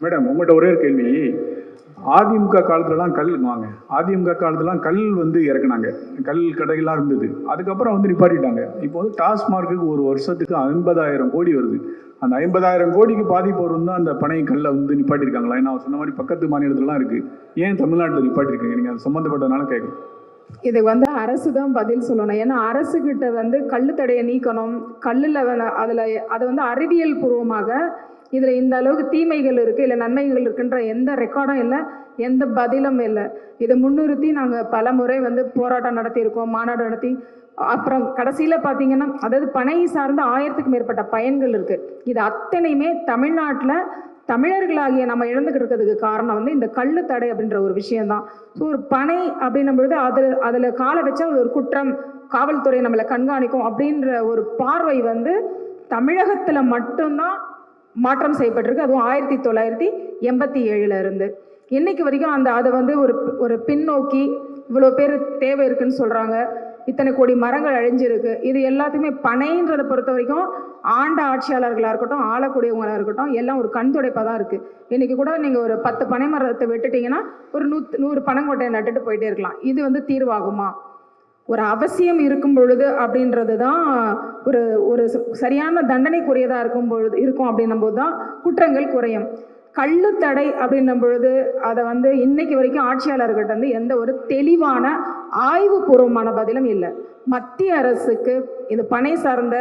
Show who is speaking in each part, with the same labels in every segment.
Speaker 1: Madam உங்கள்கிட்ட ஒரே ஒரு கேள்வி. அதிமுக காலத்துலலாம் கல் வாங்க அதிமுக காலத்துலலாம் கல் வந்து இறக்குனாங்க, கல் கடைகள்லாம் இருந்தது. அதுக்கப்புறம் வந்து நிப்பாட்டிட்டாங்க. இப்போ வந்து டாஸ்மார்க்குக்கு ஒரு வருஷத்துக்கு 50,000 கோடி வருது. அந்த 50,000 கோடிக்கு பாதிப்பு வரும் தான் அந்த பனை கல்லை வந்து நிப்பாட்டியிருக்காங்களா? நான் சொன்ன மாதிரி பக்கத்து மாநிலத்துலலாம் இருக்கு, ஏன் தமிழ்நாட்டில் நிப்பாட்டியிருக்கீங்க? நீங்கள் அது சம்மந்தப்பட்டதுனால கேட்குறேன்.
Speaker 2: இது வந்து அரசு தான் பதில் சொல்லணும். ஏன்னா அரசுகிட்ட வந்து கள்ளு தடையை நீக்கணும், கல்லில் அதில் அதை வந்து அறிவியல் பூர்வமாக இதில் இந்த அளவுக்கு தீமைகள் இருக்குது இல்லை நன்மைகள் இருக்குன்ற எந்த ரெக்கார்டும் இல்லை, எந்த பதிலும் இல்லை. இதை முன்னிறுத்தி நாங்கள் பல முறை வந்து போராட்டம் நடத்தியிருக்கோம், மாநாடு நடத்தி. அப்புறம் கடைசியில் பார்த்தீங்கன்னா, அதாவது பனை சார்ந்த 1000க்கும் மேற்பட்ட பயன்கள் இருக்குது. இது அத்தனையுமே தமிழ்நாட்டில் தமிழர்களாகிய நம்ம இழந்துக்கிட்டு இருக்கிறதுக்கு காரணம் வந்து இந்த கள்ளு தடை அப்படின்ற ஒரு விஷயம்தான். ஸோ ஒரு பனை அப்படின்னும் பொழுது அதில் காலை வச்சா ஒரு குற்றம், காவல்துறை நம்மளை கண்காணிக்கும் அப்படின்ற ஒரு பார்வை வந்து தமிழகத்தில் மட்டும்தான் மாற்றம் செய்யப்பட்டிருக்கு. அதுவும் 1987 இருந்து இன்னைக்கு வரைக்கும் அதை வந்து ஒரு பின்னோக்கி இவ்வளோ பேர் தேவை இருக்குன்னு சொல்கிறாங்க. இத்தனை கோடி மரங்கள் அழிஞ்சிருக்கு. இது எல்லாத்தையுமே பனைன்றதை பொறுத்த வரைக்கும் ஆண்ட ஆட்சியாளர்களாக இருக்கட்டும், ஆளக்கூடியவங்களாக இருக்கட்டும், எல்லாம் ஒரு கண் துடைப்பாக தான் இருக்குது. இன்றைக்கி கூட நீங்கள் ஒரு 10 பனை மரத்தை வெட்டுட்டிங்கன்னா ஒரு 100 பனங்கொட்டையை நட்டுட்டு போயிட்டே இருக்கலாம். இது வந்து தீர்வாகுமா? ஒரு அவசியம் இருக்கும் பொழுது அப்படின்றது தான் ஒரு சரியான தண்டனைக்குரியதாக இருக்கும் அப்படின்னும் போது தான் குற்றங்கள் குறையும். கள்ளு தடை அப்படின்னும் பொழுது அதை வந்து இன்னைக்கு வரைக்கும் ஆட்சியாளர்கிட்ட வந்து எந்த ஒரு தெளிவான ஆய்வுபூர்வமான பதிலும் இல்லை. மத்திய அரசுக்கு இது பனை சார்ந்த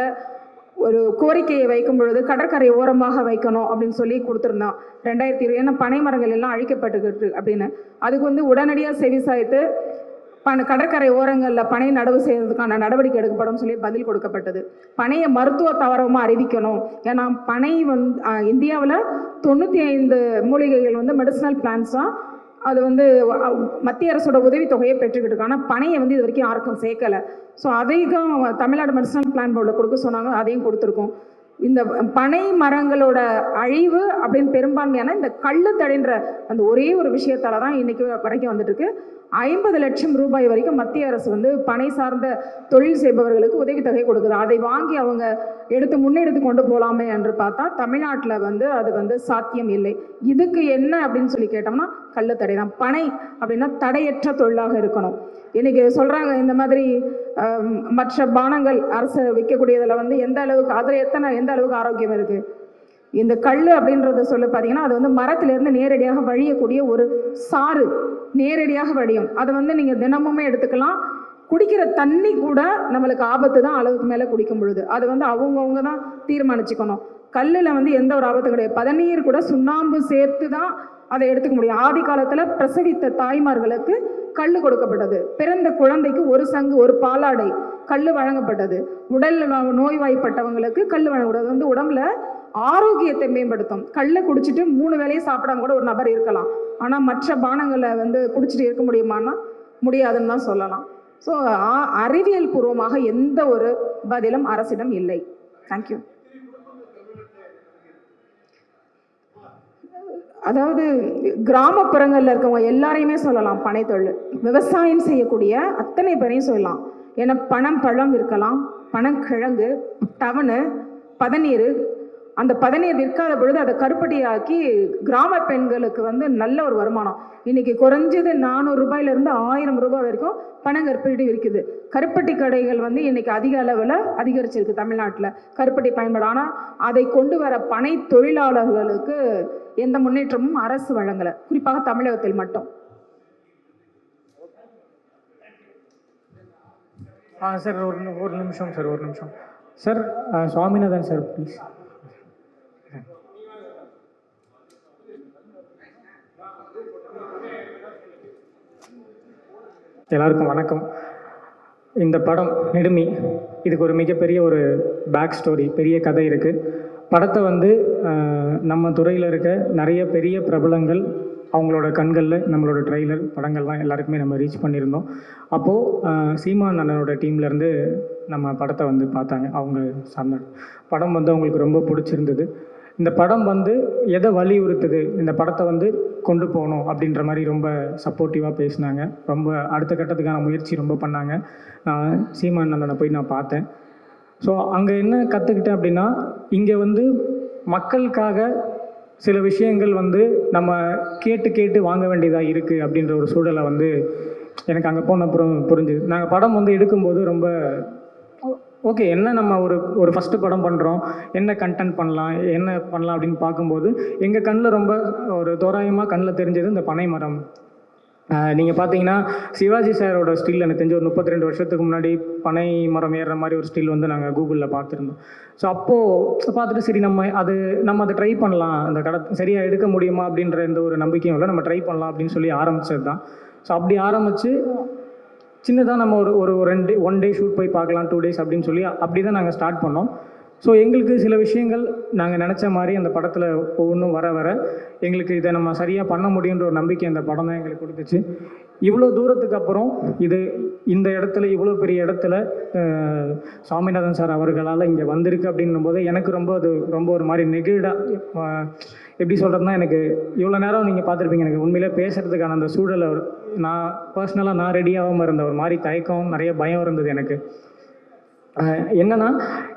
Speaker 2: ஒரு கோரிக்கையை வைக்கும் பொழுது கடற்கரை ஓரமாக வைக்கணும் அப்படின்னு சொல்லி கொடுத்துருந்தோம் 2020. ஏன்னா பனை மரங்கள் எல்லாம் அழிக்கப்பட்டுக்கிட்டு அப்படின்னு அதுக்கு வந்து உடனடியாக செவிசாய்த்து கடற்கரை ஓரங்களில் பனை நடவு செய்வதற்கான நடவடிக்கை எடுக்கப்படும் சொல்லி பதில் கொடுக்கப்பட்டது. பனையை மருத்துவ தாவரமாக அறிவிக்கணும். ஏன்னா பனை வந்து இந்தியாவில் 95 மூலிகைகள் வந்து மெடிசினல் பிளான்ஸாக அது வந்து மத்திய அரசோட உதவித்தொகையை பெற்றுக்கிட்டு இருக்கு. ஆனால் பனையை வந்து இது வரைக்கும் யாருக்கும் சேர்க்கலை. ஸோ அதையும் தமிழ்நாடு மெடிசினல் பிளான் போர்டில் கொடுக்க சொன்னாங்க, அதையும் கொடுத்துருக்கோம். இந்த பனை மரங்களோட அழிவு அப்படின்னு பெரும்பான்மையான இந்த கள்ளு தடைன்ற அந்த ஒரே ஒரு விஷயத்தால தான் இன்னைக்கு வரைக்கும் வந்துட்டு இருக்கு. 50 லட்சம் ரூபாய் வரைக்கும் மத்திய அரசு வந்து பனை சார்ந்த தொழில் செய்பவர்களுக்கு உதவித்தொகை கொடுக்குது. அதை வாங்கி அவங்க முன்னெடுத்து கொண்டு போகலாமே என்று பார்த்தா தமிழ்நாட்டில் வந்து அது வந்து சாத்தியம் இல்லை. இதுக்கு என்ன அப்படின்னு சொல்லி கேட்டோம்னா கள்ளு தடை தான். பனை அப்படின்னா தடையற்ற தொழிலாக இருக்கணும். இன்னைக்கு சொல்றாங்க இந்த மாதிரி மற்ற பானங்கள் அரசு விற்கக்கூடியதில் வந்து எந்த அளவுக்கு எந்த அளவுக்கு ஆரோக்கியம் இருக்கு. இந்த கள்ளு அப்படின்றத சொல்லி பார்த்தீங்கன்னா அது வந்து மரத்திலிருந்து நேரடியாக வழியக்கூடிய ஒரு சாறு, நேரடியாக வழியும். அதை வந்து நீங்கள் தினமுமே எடுத்துக்கலாம். குடிக்கிற தண்ணி கூட நம்மளுக்கு ஆபத்து தான் அளவுக்கு மேலே குடிக்கும் பொழுது. அது வந்து அவங்கவுங்க தான் தீர்மானிச்சுக்கணும். கல்லில் வந்து எந்த ஒரு ஆபத்து கிடையாது. பதநீர் கூட சுண்ணாம்பு சேர்த்து தான் அதை எடுத்துக்க முடியும். ஆதி காலத்தில் பிரசவித்த தாய்மார்களுக்கு கல் கொடுக்கப்பட்டது. பிறந்த குழந்தைக்கு ஒரு சங்கு, ஒரு பாலாடை கல் வழங்கப்பட்டது. உடல் நோய்வாய்ப்பட்டவங்களுக்கு கல் வழங்கக்கூடாது. வந்து உடம்புல ஆரோக்கியத்தை மேம்படுத்தும். கல்லை குடிச்சிட்டு 3 வேளையும் சாப்பிடாம கூட ஒரு நபர் இருக்கலாம். ஆனால் மற்ற பானங்களை வந்து குடிச்சிட்டு இருக்க முடியுமான்னா முடியாதுன்னு தான் சொல்லலாம். ஸோ அறிவியல் பூர்வமாக எந்த ஒரு பதிலும் அரசிடம் இல்லை. தேங்க்யூ. அதாவது கிராமப்புறங்களில் இருக்கவங்க எல்லாரையுமே சொல்லலாம். பனை தொழில் விவசாயம் செய்யக்கூடிய அத்தனை பேரையும் சொல்லலாம். ஏன்னா பனம் பழம் இருக்கலாம், பனங்கிழங்கு, டவனு, பதநீர். அந்த பதநீர் விற்காத பொழுது அதை கருப்பட்டியாக்கி கிராம பெண்களுக்கு வந்து நல்ல ஒரு வருமானம். இன்னைக்கு குறைஞ்சது 400 ரூபாயிலிருந்து 1000 ரூபாய் வரைக்கும் பனங்கருப்பட்டி விற்குது. கருப்பட்டி கடைகள் வந்து இன்னைக்கு அதிக அளவில் அதிகரிச்சிருக்கு தமிழ்நாட்டில் கருப்பட்டி பயன்பாடு. ஆனால் அதை கொண்டு வர பனை தொழிலாளர்களுக்கு எந்த முன்னேற்றமும் அரசு வழங்கலை, குறிப்பாக தமிழகத்தில் மட்டும்.
Speaker 3: சார் ஒரு நிமிஷம் சார். Swaminathan sir please. எல்லாருக்கும் வணக்கம். இந்த படம் நெடுமி, இதுக்கு ஒரு மிகப்பெரிய ஒரு பேக் ஸ்டோரி, பெரிய கதை இருக்குது. படத்தை வந்து நம்ம துறையில் இருக்க நிறைய பெரிய பிரபலங்கள் அவங்களோட கண்களில் நம்மளோட ட்ரெய்லர் படங்கள்லாம் எல்லாருக்குமே நம்ம ரீச் பண்ணியிருந்தோம். அப்போது சீமான் அண்ணனோட டீம்லேருந்து நம்ம படத்தை வந்து பார்த்தாங்க. அவங்க சார்ந்த படம் வந்து அவங்களுக்கு ரொம்ப பிடிச்சிருந்தது. இந்த படம் வந்து எதை வலியுறுத்துது, இந்த படத்தை வந்து கொண்டு போகணும் அப்படின்ற மாதிரி ரொம்ப சப்போர்ட்டிவாக பேசினாங்க. ரொம்ப அடுத்த கட்டத்துக்கான முயற்சி ரொம்ப பண்ணாங்க. நான் சீமான் அண்ணனை போய் நான் பார்த்தேன். ஸோ அங்கே என்ன கற்றுக்கிட்டேன் அப்படின்னா, இங்கே வந்து மக்களுக்காக சில விஷயங்கள் வந்து நம்ம கேட்டு கேட்டு வாங்க வேண்டியதாக இருக்குது அப்படின்ற ஒரு சூழலை வந்து எனக்கு அங்கே போன அப்புறம் புரிஞ்சுது. நாங்கள் படம் வந்து எடுக்கும்போது ரொம்ப ஓகே என்ன நம்ம ஒரு ஃபஸ்ட்டு படம் பண்ணுறோம், என்ன கண்டென்ட் பண்ணலாம், என்ன பண்ணலாம் அப்படின்னு பார்க்கும்போது எங்கள் கண்ணில் ரொம்ப ஒரு தோராயமாக கண்ணில் தெரிஞ்சது இந்த பனை மரம். நீங்கள் பார்த்தீங்கன்னா சிவாஜி சாரோட ஸ்டில் எனக்கு தெரிஞ்ச ஒரு 32 வருஷத்துக்கு முன்னாடி பனை மரம் ஏறுற மாதிரி ஒரு ஸ்டில் வந்து நாங்கள் கூகுளில் பார்த்துருந்தோம். ஸோ அப்போது பார்த்துட்டு சரி நம்ம அதை ட்ரை பண்ணலாம், அந்த சரியாக எடுக்க முடியுமா அப்படின்ற எந்த ஒரு நம்பிக்கையும் இல்லை, நம்ம ட்ரை பண்ணலாம் அப்படின்னு சொல்லி ஆரம்பித்தது தான். ஸோ அப்படி ஆரம்பித்து சின்னதாக நம்ம ஒரு 1 டே ஷூட் போய் பார்க்கலாம், 2 டேஸ் அப்படின்னு சொல்லி அப்படி தான் நாங்கள் ஸ்டார்ட் பண்ணோம். ஸோ எங்களுக்கு சில விஷயங்கள் நாங்கள் நினச்ச மாதிரி அந்த படத்தில் ஒவ்வொன்றும் வர எங்களுக்கு இதை நம்ம சரியாக பண்ண முடியுன்ற ஒரு நம்பிக்கை அந்த படம் தான் எங்களுக்கு கொடுத்துச்சு. இவ்வளோ தூரத்துக்கு அப்புறம் இந்த இடத்துல இவ்வளோ பெரிய இடத்துல சாமிநாதன் சார் அவர்களால் இங்கே வந்திருக்கு அப்படின்னும் போது எனக்கு ரொம்ப ஒரு மாதிரி நெகிழ்டாக எப்படி சொல்கிறதுனா, எனக்கு இவ்வளோ நேரம் நீங்கள் பார்த்துருப்பீங்க, எனக்கு உண்மையிலே பேசுகிறதுக்கான அந்த சூழலை நான் பர்சனலாக நான் ரெடியாகாமல் இருந்த ஒரு மாதிரி தயக்கம், நிறைய பயம் இருந்தது எனக்கு. என்னன்னா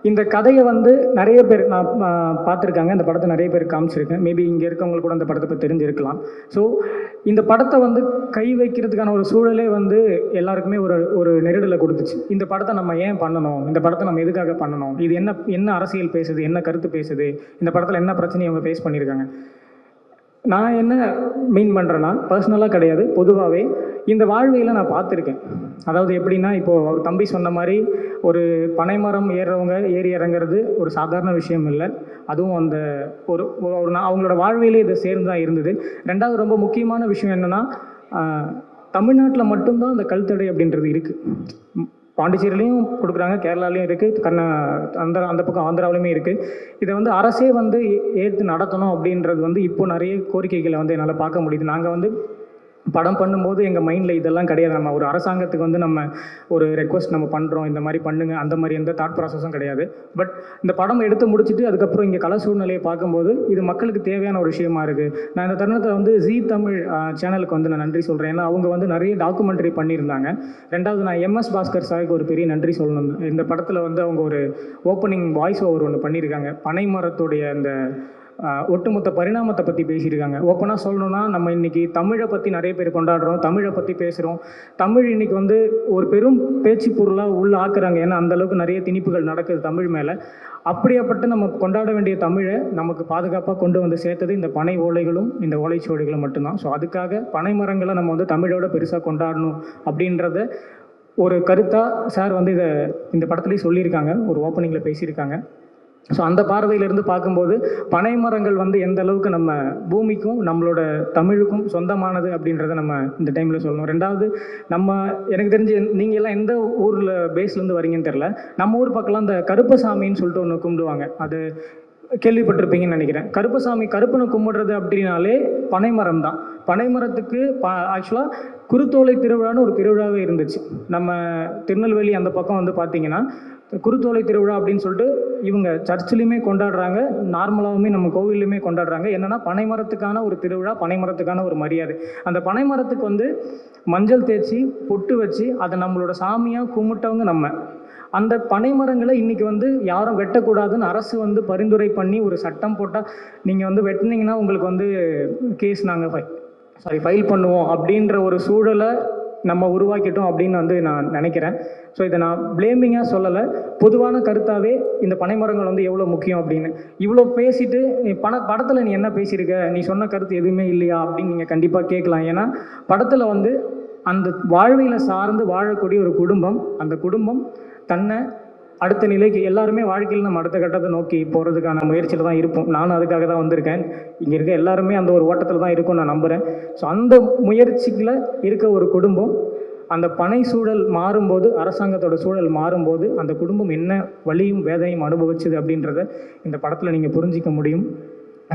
Speaker 3: இந்த கதையை வந்து நிறைய பேர் நான் பார்த்துருக்காங்க, இந்த படத்தை நிறைய பேர் காமிச்சிருக்கேன், மேபி இங்கே இருக்கவங்களுக்கு கூட இந்த படத்தை பற்றி தெரிஞ்சிருக்கலாம். ஸோ இந்த படத்தை வந்து கை வைக்கிறதுக்கான ஒரு சூழலே வந்து எல்லாருக்குமே ஒரு நெருடலை கொடுத்துச்சு. இந்த படத்தை நம்ம ஏன் பண்ணணும், இந்த படத்தை நம்ம எதுக்காக பண்ணணும், இது என்ன அரசியல் பேசுது, என்ன கருத்து பேசுது, இந்த படத்தில் என்ன பிரச்சனையை அவங்க ஃபேஸ் பண்ணியிருக்காங்க. நான் என்ன மீன் பண்ணுறேன்னா, பர்சனலாக கிடையாது, பொதுவாகவே இந்த வாழ்வியில் நான் பார்த்துருக்கேன். அதாவது எப்படின்னா, இப்போது அவர் தம்பி சொன்ன மாதிரி ஒரு பனைமரம் ஏறுறவங்க ஏறி இறங்குறது ஒரு சாதாரண விஷயம் இல்லை. அதுவும் அந்த அவங்களோட வாழ்விலே இதை சேர்ந்து தான் இருந்தது. ரெண்டாவது ரொம்ப முக்கியமான விஷயம் என்னென்னா, தமிழ்நாட்டில் மட்டும்தான் அந்த கல்தடை அப்படின்றது இருக்குது. பாண்டிச்சேரியிலையும் கொடுக்குறாங்க, கேரளாலையும் இருக்குது, அந்த பக்கம் ஆந்திராவிலையுமே இருக்குது. இதை வந்து அரசே வந்து ஏற்று நடத்தணும் அப்படின்றது வந்து இப்போ நிறைய கோரிக்கைகளை வந்து என்னால் பார்க்க முடியுது. நாங்கள் வந்து படம் பண்ணும்போது எங்கள் மைண்டில் இதெல்லாம் கிடையாது. நம்ம ஒரு அரசாங்கத்துக்கு வந்து நம்ம ஒரு ரெக்வஸ்ட் நம்ம பண்ணுறோம், இந்த மாதிரி பண்ணுங்க, அந்த மாதிரி எந்த தாட் ப்ராசஸும் கிடையாது. பட் இந்த படம் எடுத்து முடிச்சுட்டு அதுக்கப்புறம் இங்கே கலை சூழ்நிலையை பார்க்கும்போது இது மக்களுக்கு தேவையான ஒரு விஷயமா இருக்குது. நான் இந்த தருணத்தில் வந்து ஜீ தமிழ் சேனலுக்கு வந்து நான் நன்றி சொல்கிறேன். ஏன்னா அவங்க வந்து நிறைய டாக்குமெண்ட்ரி பண்ணியிருந்தாங்க. ரெண்டாவது நான் MS பாஸ்கர் சாருக்கு ஒரு பெரிய நன்றி சொல்லணும். இந்த படத்தில் வந்து அவங்க ஒரு ஓப்பனிங் வாய்ஸ் ஓவர் ஒன்று பண்ணியிருக்காங்க. பனை மரத்துடைய அந்த ஒட்டுமொத்த பரிணாமத்தை பற்றி பேசியிருக்காங்க. ஓப்பனாக சொல்லணும்னா, நம்ம இன்றைக்கி தமிழை பற்றி நிறைய பேர் கொண்டாடுறோம், தமிழை பற்றி பேசுகிறோம். தமிழ் இன்றைக்கி வந்து ஒரு பெரும் பேச்சு பொருளாக உள்ள ஆக்குறாங்க. ஏன்னா அந்தளவுக்கு நிறைய திணிப்புகள் நடக்குது தமிழ் மேலே. அப்படியாப்பட்ட நம்ம கொண்டாட வேண்டிய தமிழை நமக்கு பாதுகாப்பாக கொண்டு வந்து சேர்த்தது இந்த பனை ஓலைகளும் இந்த ஓலைச்சுவடிகளும் மட்டும்தான். ஸோ அதுக்காக பனை மரங்களை நம்ம வந்து தமிழோட பெருசாக கொண்டாடணும் அப்படின்றத ஒரு கருத்தாக சார் வந்து இந்த படத்துலேயே சொல்லியிருக்காங்க, ஒரு ஓப்பனிங்கில் பேசியிருக்காங்க. ஸோ அந்த பார்வையிலேருந்து பார்க்கும்போது பனை மரங்கள் வந்து எந்த அளவுக்கு நம்ம பூமிக்கும் நம்மளோட தமிழுக்கும் சொந்தமானது அப்படின்றத நம்ம இந்த டைமில் சொல்லணும். ரெண்டாவது, எனக்கு தெரிஞ்சு நீங்கள் எல்லாம் எந்த ஊரில் பேஸ்லேருந்து வரீங்கன்னு தெரில, நம்ம ஊர் பக்கம்லாம் இந்த கருப்பசாமின்னு சொல்லிட்டு ஒன்று கும்பிடுவாங்க, அது கேள்விப்பட்டிருப்பீங்கன்னு நினைக்கிறேன். கருப்பனை கும்பிடுறது அப்படின்னாலே பனைமரம் தான். பனைமரத்துக்கு ஆக்சுவலாக குருத்தோலை திருவிழான்னு ஒரு திருவிழாவே இருந்துச்சு. நம்ம திருநெல்வேலி அந்த பக்கம் வந்து பார்த்திங்கன்னா குருத்தோலை திருவிழா அப்படின்னு சொல்லிட்டு இவங்க சர்ச்சிலையுமே கொண்டாடுறாங்க, நார்மலாகவுமே நம்ம கோவில்லையுமே கொண்டாடுறாங்க. என்னென்னா பனைமரத்துக்கான ஒரு திருவிழா, பனைமரத்துக்கான ஒரு மரியாதை. அந்த பனைமரத்துக்கு வந்து மஞ்சள் தேய்ச்சி பொட்டு வச்சு அதை நம்மளோட சாமியாக கும்பிட்டவங்க நம்ம. அந்த பனைமரங்களை இன்றைக்கி வந்து யாரும் வெட்டக்கூடாதுன்னு அரசு வந்து பரிந்துரை பண்ணி ஒரு சட்டம் போட்டால், நீங்கள் வந்து வெட்டினீங்கன்னா உங்களுக்கு வந்து கேஸ் நாங்கள் ஃபைல் பண்ணுவோம் அப்படின்ற ஒரு சூழலை நம்ம உருவாக்கிட்டோம் அப்படின்னு வந்து நான் நினைக்கிறேன். ஸோ இதை நான் பிளேமிங்காக சொல்லலை, பொதுவான கருத்தாகவே இந்த பனைமரங்கள் வந்து எவ்வளோ முக்கியம் அப்படின்னு. இவ்வளோ பேசிட்டு படத்தில் நீ என்ன பேசியிருக்க, நீ சொன்ன கருத்து எதுவுமே இல்லையா அப்படின்னு நீங்கள் கண்டிப்பாக கேட்கலாம். ஏன்னா படத்தில் வந்து அந்த வாழ்வியில் சார்ந்து வாழக்கூடிய ஒரு குடும்பம், அந்த குடும்பம் தன்னை அடுத்த நிலைக்கு எல்லாருமே வாழ்க்கையில் நம்ம அடுத்த கட்டத்தை நோக்கி போகிறதுக்கான முயற்சியில் தான் இருப்போம். நானும் அதுக்காக தான் வந்திருக்கேன். இங்கே இருக்க எல்லாருமே அந்த ஒரு ஓட்டத்தில் தான் இருக்கும் நான் நம்புகிறேன். ஸோ அந்த முயற்சியில் இருக்க ஒரு குடும்பம் அந்த பனை சூழல் மாறும்போது, அரசாங்கத்தோட சூழல் மாறும்போது அந்த குடும்பம் என்ன வலியும் வேதனையும் அனுபவிச்சுது அப்படின்றத இந்த படத்தில் நீங்கள் புரிஞ்சிக்க முடியும்.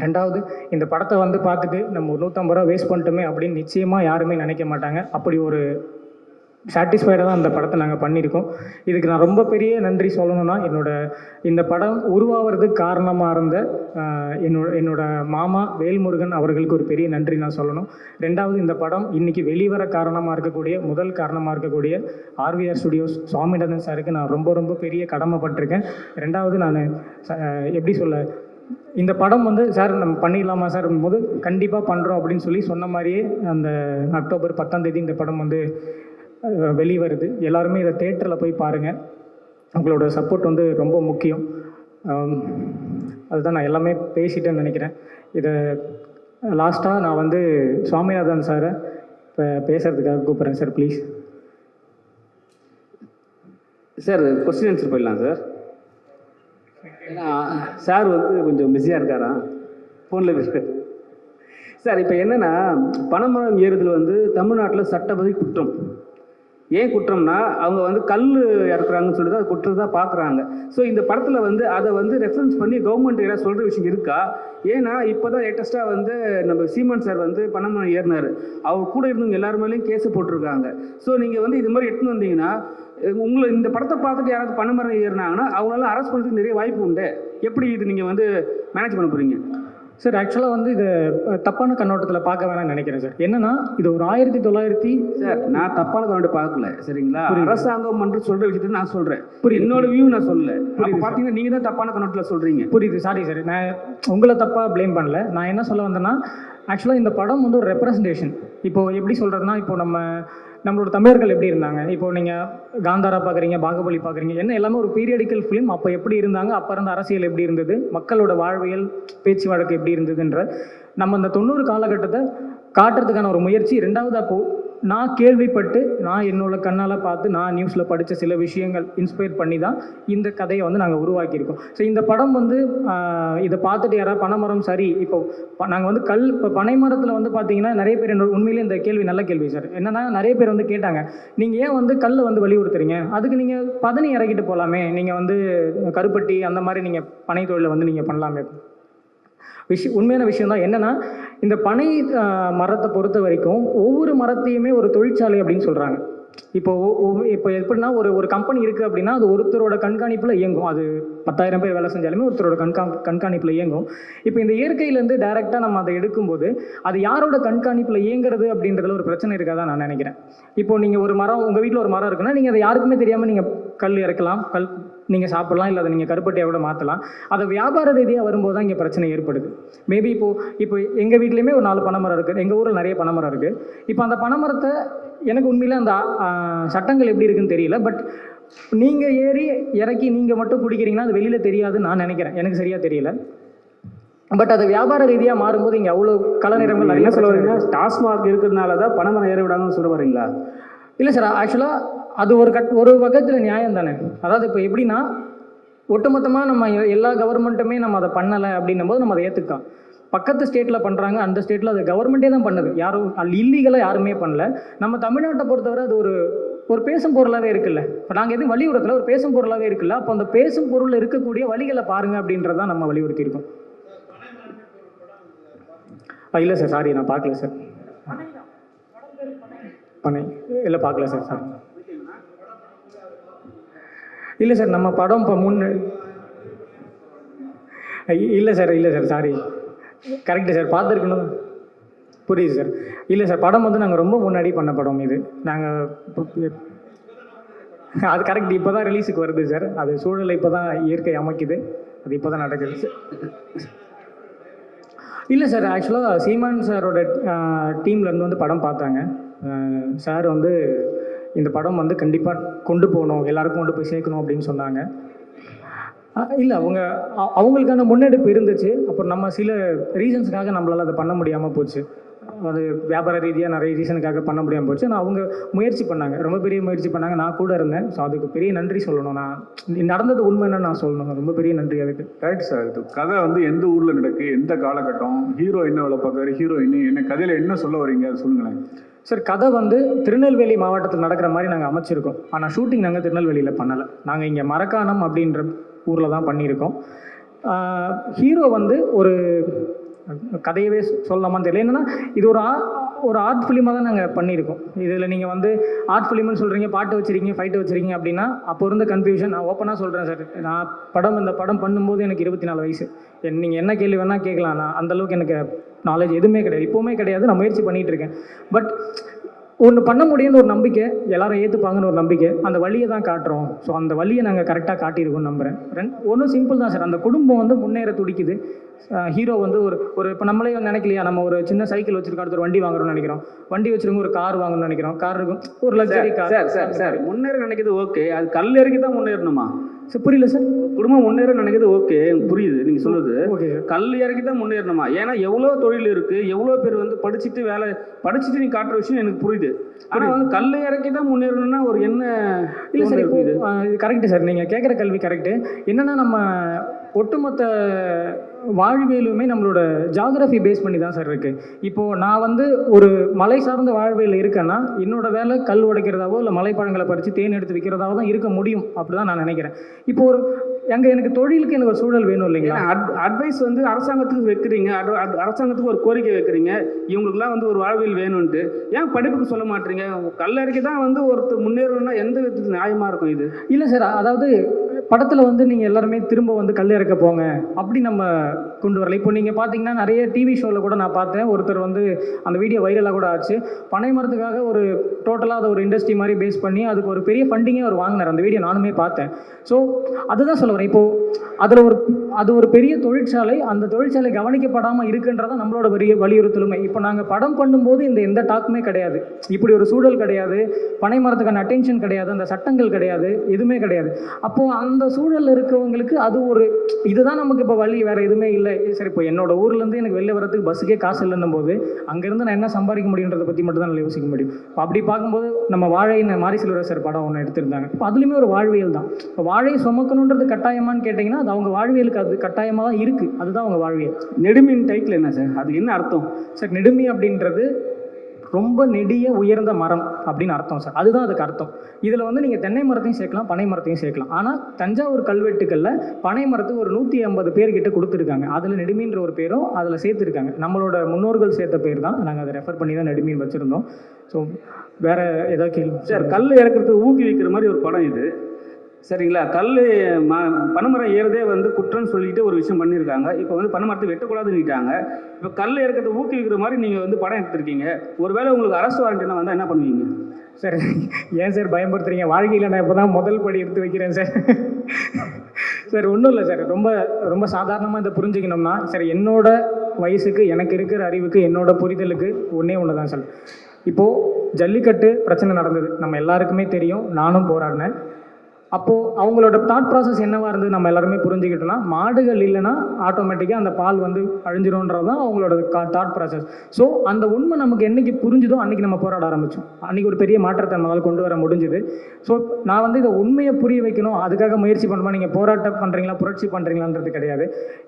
Speaker 3: ரெண்டாவது, இந்த படத்தை வந்து பார்த்துட்டு நம்ம 150 ரூபா வேஸ்ட் பண்ணிட்டோமே அப்படின்னு நிச்சயமாக யாருமே நினைக்க மாட்டாங்க. அப்படி ஒரு சாட்டிஸ்ஃபைடாக தான் அந்த படத்தை நாங்கள் பண்ணியிருக்கோம். இதுக்கு நான் ரொம்ப பெரிய நன்றி சொல்லணும்னா, இந்த படம் உருவாகிறதுக்கு காரணமாக இருந்த என்னோட மாமா வேல்முருகன் அவர்களுக்கு ஒரு பெரிய நன்றி நான் சொல்லணும். ரெண்டாவது, இந்த படம் இன்றைக்கி வெளிவர முதல் காரணமாக இருக்கக்கூடிய RVR ஸ்டுடியோஸ் சுவாமிநாதன் சாருக்கு நான் ரொம்ப ரொம்ப பெரிய கடமைப்பட்டிருக்கேன். ரெண்டாவது, நான் எப்படி சொல்ல, இந்த படம் வந்து சார் நம்ம பண்ணிடலாமா சார் போது கண்டிப்பாக பண்ணுறோம் அப்படின்னு சொல்லி சொன்ன மாதிரியே அந்த அக்டோபர் 10ஆம் தேதி இந்த படம் வந்து வெளிவருது. எல்லாருமே இதை தேட்டரில் போய் பாருங்கள். உங்களோட சப்போர்ட் வந்து ரொம்ப முக்கியம். அதுதான் நான் எல்லாமே பேசிட்டேன்னு நினைக்கிறேன். இதை லாஸ்ட்டாக நான் வந்து சுவாமிநாதன் சாரை இப்போ பேசுகிறதுக்காக கூப்பிட்றேன் sir, please.
Speaker 4: Sir question answer போயிடலாம் சார். ஏன்னா சார் வந்து கொஞ்சம் பிஸியாக இருக்காராம், ஃபோனில் பேசுகிறார். சார் இப்போ என்னென்னா, பனைமரம் ஏறுதல் வந்து தமிழ்நாட்டில் சட்டப்படி குற்றம். ஏன் குற்றம்னா, அவங்க வந்து கல் இறக்குறாங்கன்னு சொல்லிட்டு அது குற்றத்தை பார்க்குறாங்க. ஸோ இந்த படத்தில் வந்து அதை வந்து ரெஃபரன்ஸ் பண்ணி கவர்மெண்ட் ஏதாவது சொல்கிற விஷயம் இருக்கா? ஏன்னா இப்போ தான் லேட்டஸ்ட்டாக வந்து நம்ம சீமான் சார் வந்து பனைமரம் ஏறினார். அவர் கூட இருந்தவங்க எல்லாரு மேலேயும் கேஸு போட்டிருக்காங்க. ஸோ நீங்கள் வந்து இது மாதிரி எடுத்துன்னு வந்தீங்கன்னா, உங்களை இந்த படத்தை பார்த்துட்டு யாராவது பனைமரம் ஏறினாங்கன்னா அவங்களால அரெஸ்ட் பண்ணுறதுக்கு நிறைய வாய்ப்பு உண்டு. எப்படி இது நீங்கள் வந்து மேனேஜ் பண்ண போகிறீங்க?
Speaker 3: சார் ஆக்சுவலாக வந்து இது தப்பான கண்ணோட்டத்தில் பார்க்க வேணாம்னு நினைக்கிறேன் சார். என்னன்னா, இது ஒரு 1900
Speaker 4: சார், நான் தப்பான கண்ணோட்டம் பார்க்கல, சரிங்களா? அரசாங்கம் என்று சொல்கிற விஷயத்தை நான் சொல்கிறேன்.
Speaker 3: புரியுது.
Speaker 4: என்னோட வியூ நான் சொல்லலை. புரியுது. பார்த்தீங்கன்னா நீங்கள் தான் தப்பான கண்ணோட்டத்தில் சொல்கிறீங்க.
Speaker 3: புரியுது. சாரி சார், நான் உங்களை தப்பாக ப்ளேம் பண்ணல. நான் என்ன சொல்ல வந்தேன்னா, ஆக்சுவலாக இந்த படம் வந்து ஒரு ரெப்ரசன்டேஷன். இப்போது எப்படி சொல்கிறதுனா, இப்போ நம்மளோட தமிழர்கள் எப்படி இருந்தாங்க, இப்போ நீங்கள் காந்தாரா பார்க்குறீங்க, பாகுபலி பார்க்குறீங்க, என்ன எல்லாமே ஒரு பீரியடிக்கல் ஃபிலிம். அப்போ எப்படி இருந்தாங்க, அப்போ இருந்த அரசியல் எப்படி இருந்தது, மக்களோட வாழ்வியல் பேச்சு வழக்கு எப்படி இருந்ததுன்ற நம்ம இந்த 90 காலகட்டத்தை காட்டுறதுக்கான ஒரு முயற்சி. ரெண்டாவது, அப்போது நான் கேள்விப்பட்டு, நான் என்னோட கண்ணால் பார்த்து, நான் நியூஸில் படித்த சில விஷயங்கள் இன்ஸ்பயர் பண்ணி தான் இந்த கதையை வந்து நாங்கள் உருவாக்கியிருக்கோம். ஸோ இந்த படம் வந்து இதை பார்த்துட்டு யாராவது பனைமரம் சரி, இப்போ நாங்கள் வந்து இப்போ பனைமரத்தில் வந்து பார்த்தீங்கன்னா நிறைய பேர் உண்மையிலே இந்த கேள்வி நல்ல கேள்வி சார். என்னென்னா, நிறைய பேர் வந்து கேட்டாங்க, நீங்கள் ஏன் வந்து கல்லை வந்து வலியுறுத்துறீங்க, அதுக்கு நீங்கள் பதனி இறக்கிட்டு போகலாமே, நீங்கள் வந்து கருப்பட்டி அந்த மாதிரி நீங்கள் பனை தொழிலை வந்து நீங்கள் பண்ணலாமே. உண்மையான விஷயம் தான். என்னென்னா, இந்த பனை மரத்தை பொறுத்த வரைக்கும் ஒவ்வொரு மரத்தையுமே ஒரு தொழிற்சாலை அப்படின்னு சொல்கிறாங்க. இப்போ எப்படின்னா, ஒரு கம்பெனி இருக்குது அப்படின்னா அது ஒருத்தரோட கண்காணிப்பில் இயங்கும். அது 10,000 பேர் வேலை செஞ்சாலுமே ஒருத்தரோட கண்காணிப்பில் இயங்கும். இப்போ இந்த இயற்கையிலேருந்து டைரெக்டாக நம்ம அதை எடுக்கும்போது அது யாரோட கண்காணிப்பில் இயங்குறது அப்படின்றதுல ஒரு பிரச்சனை இருக்காதான் நான் நினைக்கிறேன். இப்போ நீங்கள் ஒரு மரம், உங்கள் வீட்டில் ஒரு மரம் இருக்குன்னா நீங்கள் அதை யாருக்குமே தெரியாமல் நீங்கள் கல் இறக்கலாம், நீங்கள் சாப்பிடலாம், இல்லை அதை நீங்கள் கருப்பட்டியாக கூட மாற்றலாம். அதை வியாபார ரீதியாக வரும்போது தான் இங்கே பிரச்சனை ஏற்படுது. மேபி இப்போ எங்கள் வீட்லேயுமே ஒரு 4 பனைமரம் இருக்குது. எங்கள் ஊரில் நிறைய பனைமரம் இருக்குது. இப்போ அந்த பனைமரத்தை எனக்கு உண்மையில் அந்த சட்டங்கள் எப்படி இருக்குன்னு தெரியல. பட் நீங்கள் ஏறி இறக்கி நீங்கள் மட்டும் குடிக்கிறீங்கன்னா அது வெளியில் தெரியாதுன்னு நான் நினைக்கிறேன். எனக்கு சரியாக தெரியல. பட் அது வியாபார ரீதியாக மாறும்போது இங்கே அவ்வளோ கலநிறங்கள் நிறைய.
Speaker 4: சொல்ல வரீங்கன்னா, டாஸ்மார்க் இருக்கிறதுனால தான் பனைமரம் ஏற விடாங்கன்னு சொல்ல வரீங்களா?
Speaker 3: இல்லை சார், ஆக்சுவலாக அது ஒரு வகத்தில் நியாயம் தானே. அதாவது இப்போ எப்படின்னா, ஒட்டுமொத்தமாக நம்ம எல்லா கவர்மெண்ட்டுமே நம்ம அதை பண்ணலை அப்படின்னும் போது நம்ம அதை ஏற்றுக்கலாம். பக்கத்து ஸ்டேட்டில் பண்ணுறாங்க, அந்த ஸ்டேட்டில் அது கவர்மெண்ட்டே தான் பண்ணுது, யாரும் இல்லீகலாக யாருமே பண்ணல. நம்ம தமிழ்நாட்டை பொறுத்தவரை அது ஒரு பேசும் பொருளாகவே இருக்குல்ல. இப்போ நாங்கள் எதுவும் வலியுறுத்தல, ஒரு பேசும் பொருளாகவே இருக்குல்ல. அப்போ அந்த பேசும் பொருள் இருக்கக்கூடிய வழிகளை பாருங்கள் அப்படின்றதான் நம்ம வலியுறுத்தியிருக்கோம். இல்லை சார், சாரி, நான் பார்க்கல சார். பனை இல்லை, பார்க்கல சார். சார் இல்லை சார், நம்ம படம் இப்போ இல்லை சார், சாரி, கரெக்டு சார், பார்த்துருக்கணும். புரியுது சார். இல்லை சார், படம் வந்து நாங்கள் ரொம்ப முன்னாடி பண்ண படம் இது. நாங்கள் அது கரெக்ட், இப்போ தான் ரிலீஸுக்கு வருது சார். அது சூழலை இப்போ தான் இயற்கை அமைக்குது, அது இப்போ தான் நடக்குது. இல்லை சார், ஆக்சுவலாக சீமான் சாரோட டீம்லேருந்து வந்து படம் பார்த்தாங்க. சார் வந்து இந்த படம் வந்து கண்டிப்பாக கொண்டு போகணும், எல்லாருக்கும் கொண்டு போய் சேர்க்கணும் அப்படின்னு சொன்னாங்க. இல்லை, அவங்களுக்கான முன்னெடுப்பு இருந்துச்சு. அப்புறம் நம்ம சில ரீசன்ஸுக்காக நம்மளால் அதை பண்ண முடியாமல் போச்சு. அது வியாபார ரீதியாக நிறைய ரீசனுக்காக பண்ண முடியாமல் போச்சு. ஆனால் அவங்க முயற்சி பண்ணாங்க, ரொம்ப பெரிய முயற்சி பண்ணாங்க. நான் கூட இருந்தேன். ஸோ அதுக்கு பெரிய நன்றி சொல்லணும். நான் நடந்தது உண்மைன்னு நான் சொல்லணும். ரொம்ப பெரிய நன்றி அதுக்கு.
Speaker 1: Right sir. இது கதை வந்து எந்த ஊரில் நடக்கு, எந்த காலகட்டம், ஹீரோ என்ன வேலை பார்க்குறாரு, ஹீரோயின் என்ன, கதையில் என்ன சொல்ல வரீங்க அதை சொல்லுங்களேன்
Speaker 3: சார். கதை வந்து திருநெல்வேலி மாவட்டத்தில் நடக்கிற மாதிரி நாங்கள் அமைச்சிருக்கோம். ஆனால் ஷூட்டிங் நாங்கள் திருநெல்வேலியில் பண்ணலை. நாங்கள் இங்கே மரக்காணம் அப்படின்ற ஊரில் தான் பண்ணியிருக்கோம். ஹீரோ வந்து ஒரு கதையவே சொல்லலாமான்னு தெரியல. என்னென்னா, இது ஒரு ஆர்ட் ஃபிலிமாக தான் நாங்கள் பண்ணியிருக்கோம். இதில் நீங்கள் வந்து ஆர்ட் ஃபிலிம்னு சொல்கிறீங்க, பாட்டு வச்சுருக்கீங்க, ஃபைட்டு வச்சுருக்கீங்க அப்படின்னா அப்போ இருந்த கன்ஃபியூஷன். நான் ஓப்பனாக சொல்கிறேன் சார், நான் இந்த படம் பண்ணும்போது எனக்கு 24 வயசு. நீங்கள் என்ன கேள்வி வேணால் கேட்கலாம். நான் அந்தளவுக்கு எனக்கு நாலேஜ் எதுவுமே கிடையாது, இப்போவுமே கிடையாது. நான் முயற்சி பண்ணிகிட்டு இருக்கேன். பட் ஒன்று பண்ண முடியும்னு ஒரு நம்பிக்கை, எல்லாரும் ஏற்றுப்பாங்கன்னு ஒரு நம்பிக்கை, அந்த வழியை தான் காட்டுறோம். ஸோ அந்த வழியை நாங்கள் கரெக்டாக காட்டியிருக்கோம்னு நம்புகிறேன். ஒன்றும் சிம்பிள் தான் சார். அந்த குடும்பம் வந்து முன்னேற துடிக்குது. ஹீரோ வந்து ஒரு இப்போ நம்மளே நினைக்கலையா, நம்ம ஒரு சின்ன சைக்கிள் வச்சிருக்கோம், அடுத்து ஒரு வண்டி வாங்குறோம்னு நினைக்கிறோம், வண்டி வச்சிருக்கோம், ஒரு கார் வாங்கணும்னு நினைக்கிறோம், கார் இருக்கும், ஒரு லக்ஸரி கார்.
Speaker 4: சார் முன்னேற நினைக்கிறது ஓகே, அது கல் இறக்கி தான் முன்னேறணுமா?
Speaker 3: சார் புரியல சார்.
Speaker 4: குடும்பம் முன்னேற நினைக்கிறது ஓகே, எனக்கு புரியுது நீங்க சொல்லுது.
Speaker 3: Okay sir.
Speaker 4: கல் இறக்கி தான் முன்னேறணுமா? ஏன்னா எவ்வளோ தொழில் இருக்கு, எவ்வளோ பேர் வந்து படிச்சுட்டு நீ காட்டுற விஷயம் எனக்கு புரியுது. ஆனால் வந்து கல் இறக்கி தான் முன்னேறணும்னா ஒரு என்ன
Speaker 3: இல்லை சார். இப்போ
Speaker 4: இது
Speaker 3: இது கரெக்டு சார், நீங்கள் கேட்குற கேள்வி கரெக்டு. என்னென்னா நம்ம ஒட்டுமொத்த வாழ்வியலுமே நம்மளோட ஜாகிரஃபி பேஸ் பண்ணி தான் சார் இருக்குது. இப்போது நான் வந்து ஒரு மலை சார்ந்த வாழ்வியல் இருக்கேன்னா என்னோட வேலை கல் உடைக்கிறதாவோ இல்லை மலைப்பழங்களை பறித்து தேன் எடுத்து விற்கிறதாவோ தான் இருக்க முடியும். அப்படி தான் நான் நினைக்கிறேன். இப்போ ஒரு எனக்கு தொழிலுக்கு எனக்கு ஒரு சூழல் வேணும் இல்லைங்களா?
Speaker 4: அட்வைஸ் வந்து அரசாங்கத்துக்கு வைக்கிறீங்க, அரசாங்கத்துக்கு ஒரு கோரிக்கை வைக்கிறீங்க, இவங்களுக்குலாம் வந்து ஒரு வாழ்வியல் வேணும்ன்ட்டு. ஏன் படிப்புக்கு சொல்ல மாட்டீங்க? கல்லறைக்கு தான் வந்து ஒருத்தர் முன்னேறணும்னா எந்த விதத்துக்கு நியாயமாக இருக்கும் இது?
Speaker 3: இல்லை சார், அதாவது படத்தில் வந்து நீங்கள் எல்லாருமே திரும்ப வந்து கல் இறக்க போங்க அப்படி நம்ம கொண்டு வரல. இப்போ நீங்கள் பார்த்தீங்கன்னா நிறைய டிவி ஷோவில் கூட நான் பார்த்தேன், ஒருத்தர் வந்து அந்த வீடியோ வைரலாக கூட ஆச்சு. பனை மரத்துக்காக ஒரு டோட்டலாக அதை ஒரு இண்டஸ்ட்ரி மாதிரி பேஸ் பண்ணி அதுக்கு ஒரு பெரிய ஃபண்டிங்கே அவர் வாங்கினார். அந்த வீடியோ நானுமே பார்த்தேன். ஸோ அதுதான் சொல்ல வரேன். இப்போது அது ஒரு பெரிய தொழிற்சாலை, அந்த தொழிற்சாலை கவனிக்கப்படாமல் இருக்குன்றதான் நம்மளோட வலியுறுத்தலுமே. இப்போ நாங்கள் படம் பண்ணும்போது எந்த டாக்குமே கிடையாது, இப்படி ஒரு சூழல் கிடையாது, பனை மரத்துக்கான அட்டென்ஷன் கிடையாது, அந்த சட்டங்கள் கிடையாது, எதுவுமே கிடையாது. அப்போது அந்த சூழலில் இருக்கவங்களுக்கு அது ஒரு இதுதான் நமக்கு இப்போ வழி, வேறு எதுவுமே இல்லை. சரி, இப்போ என்னோட ஊர்லேருந்து எனக்கு வெளில வரதுக்கு பஸ்ஸுக்கே காசு இல்லைன்னும் போது அங்கேருந்து நான் என்ன சம்பாதிக்க முடியுன்றதை பற்றி மட்டும் தான் நான் யோசிக்க முடியும். இப்போ அப்படி பார்க்கும்போது நம்ம வாழைன்னு மாரி செல்வராஜ் படம் ஒன்று எடுத்திருந்தாங்க. இப்போ அதுலேயுமே ஒரு வாழ்வியல் தான். இப்போ வாழையை சுமக்கணுன்றது கட்டாயமானு கேட்டிங்கன்னா அது அவங்க வாழ்வியலுக்கு அது கட்டாயமாக தான் இருக்குது. அதுதான் அவங்க வாழ்வியல்.
Speaker 4: நெடுமின் டைட்டில் என்ன சார்? அது என்ன அர்த்தம்
Speaker 3: சார்? நெடுமி அப்படின்றது ரொம்ப நெடிய உயர்ந்த மரம் அப்படின்னு அர்த்தம் சார். அதுதான் அதுக்கு அர்த்தம். இதில் வந்து நீங்கள் தென்னை மரத்தையும் சேர்க்கலாம், பனை மரத்தையும் சேர்க்கலாம். ஆனால் தஞ்சாவூர் கல்வெட்டுக்களில் பனை மரத்துக்கு ஒரு 150 பேர்கிட்ட கொடுத்துருக்காங்க. அதில் நெடுமீன்ற ஒரு பேரும் அதில் சேர்த்துருக்காங்க. நம்மளோட முன்னோர்கள் சேர்த்த பேர் தான், நாங்கள் அதை ரெஃபர் பண்ணி தான் நெடுமீன் வச்சுருந்தோம். ஸோ வேறு ஏதாவது கேள்வி
Speaker 4: சார்? கல் இறக்குறதுக்கு ஊக்குவிக்கிற மாதிரி ஒரு படம் இது, சரிங்களா? பனைமரம் ஏறதே வந்து குற்றம்னு சொல்லிட்டு ஒரு விஷயம் பண்ணியிருக்காங்க. இப்போ வந்து பனைமரத்தை வெட்டக்கூடாதுன்னுட்டாங்க. இப்போ கல் இறக்கிறத ஊக்குவிக்கிற மாதிரி நீங்கள் வந்து படம் எடுத்துருக்கீங்க. ஒருவேளை உங்களுக்கு அரசு வாரண்டினா வந்தால் என்ன பண்ணுவீங்க
Speaker 3: சார்? ஏன் சார் பயன்படுத்துறீங்க? வாழ்க்கையில் நான் இப்போ தான் முதல் படி எடுத்து வைக்கிறேன் சார். சார் ஒன்றும் இல்லை சார், ரொம்ப ரொம்ப சாதாரணமாக இதை புரிஞ்சுக்கணும்னா சார், என்னோட வயசுக்கு எனக்கு இருக்கிற அறிவுக்கு என்னோட புரிதலுக்கு ஒன்று தான் சார். இப்போது ஜல்லிக்கட்டு பிரச்சனை நடந்தது, நம்ம எல்லாருக்குமே தெரியும், நானும் போராடினேன். அப்போது அவங்களோட தாட் ப்ராசஸ் என்னவாக இருந்தது நம்ம எல்லாருமே புரிஞ்சுக்கிட்டோன்னா, மாடுகள் இல்லைன்னா ஆட்டோமேட்டிக்காக அந்த பால் வந்து அழிஞ்சிரும்ன்றது தான் அவங்களோட தாட் ப்ராசஸ். ஸோ அந்த உண்மை நமக்கு என்றைக்கு புரிஞ்சுதோ அன்றைக்கி நம்ம போராட ஆரம்பித்தோம். அன்றைக்கி ஒரு பெரிய மாற்றத்தை நம்மளால் கொண்டு வர முடிஞ்சுது. ஸோ நான் வந்து இதை உண்மையை புரிய வைக்கணும், அதுக்காக முயற்சி பண்ணுமா, நீங்கள் போராட்டம் பண்ணுறீங்களா புரட்சி பண்ணுறீங்களான்றது கிடையாது.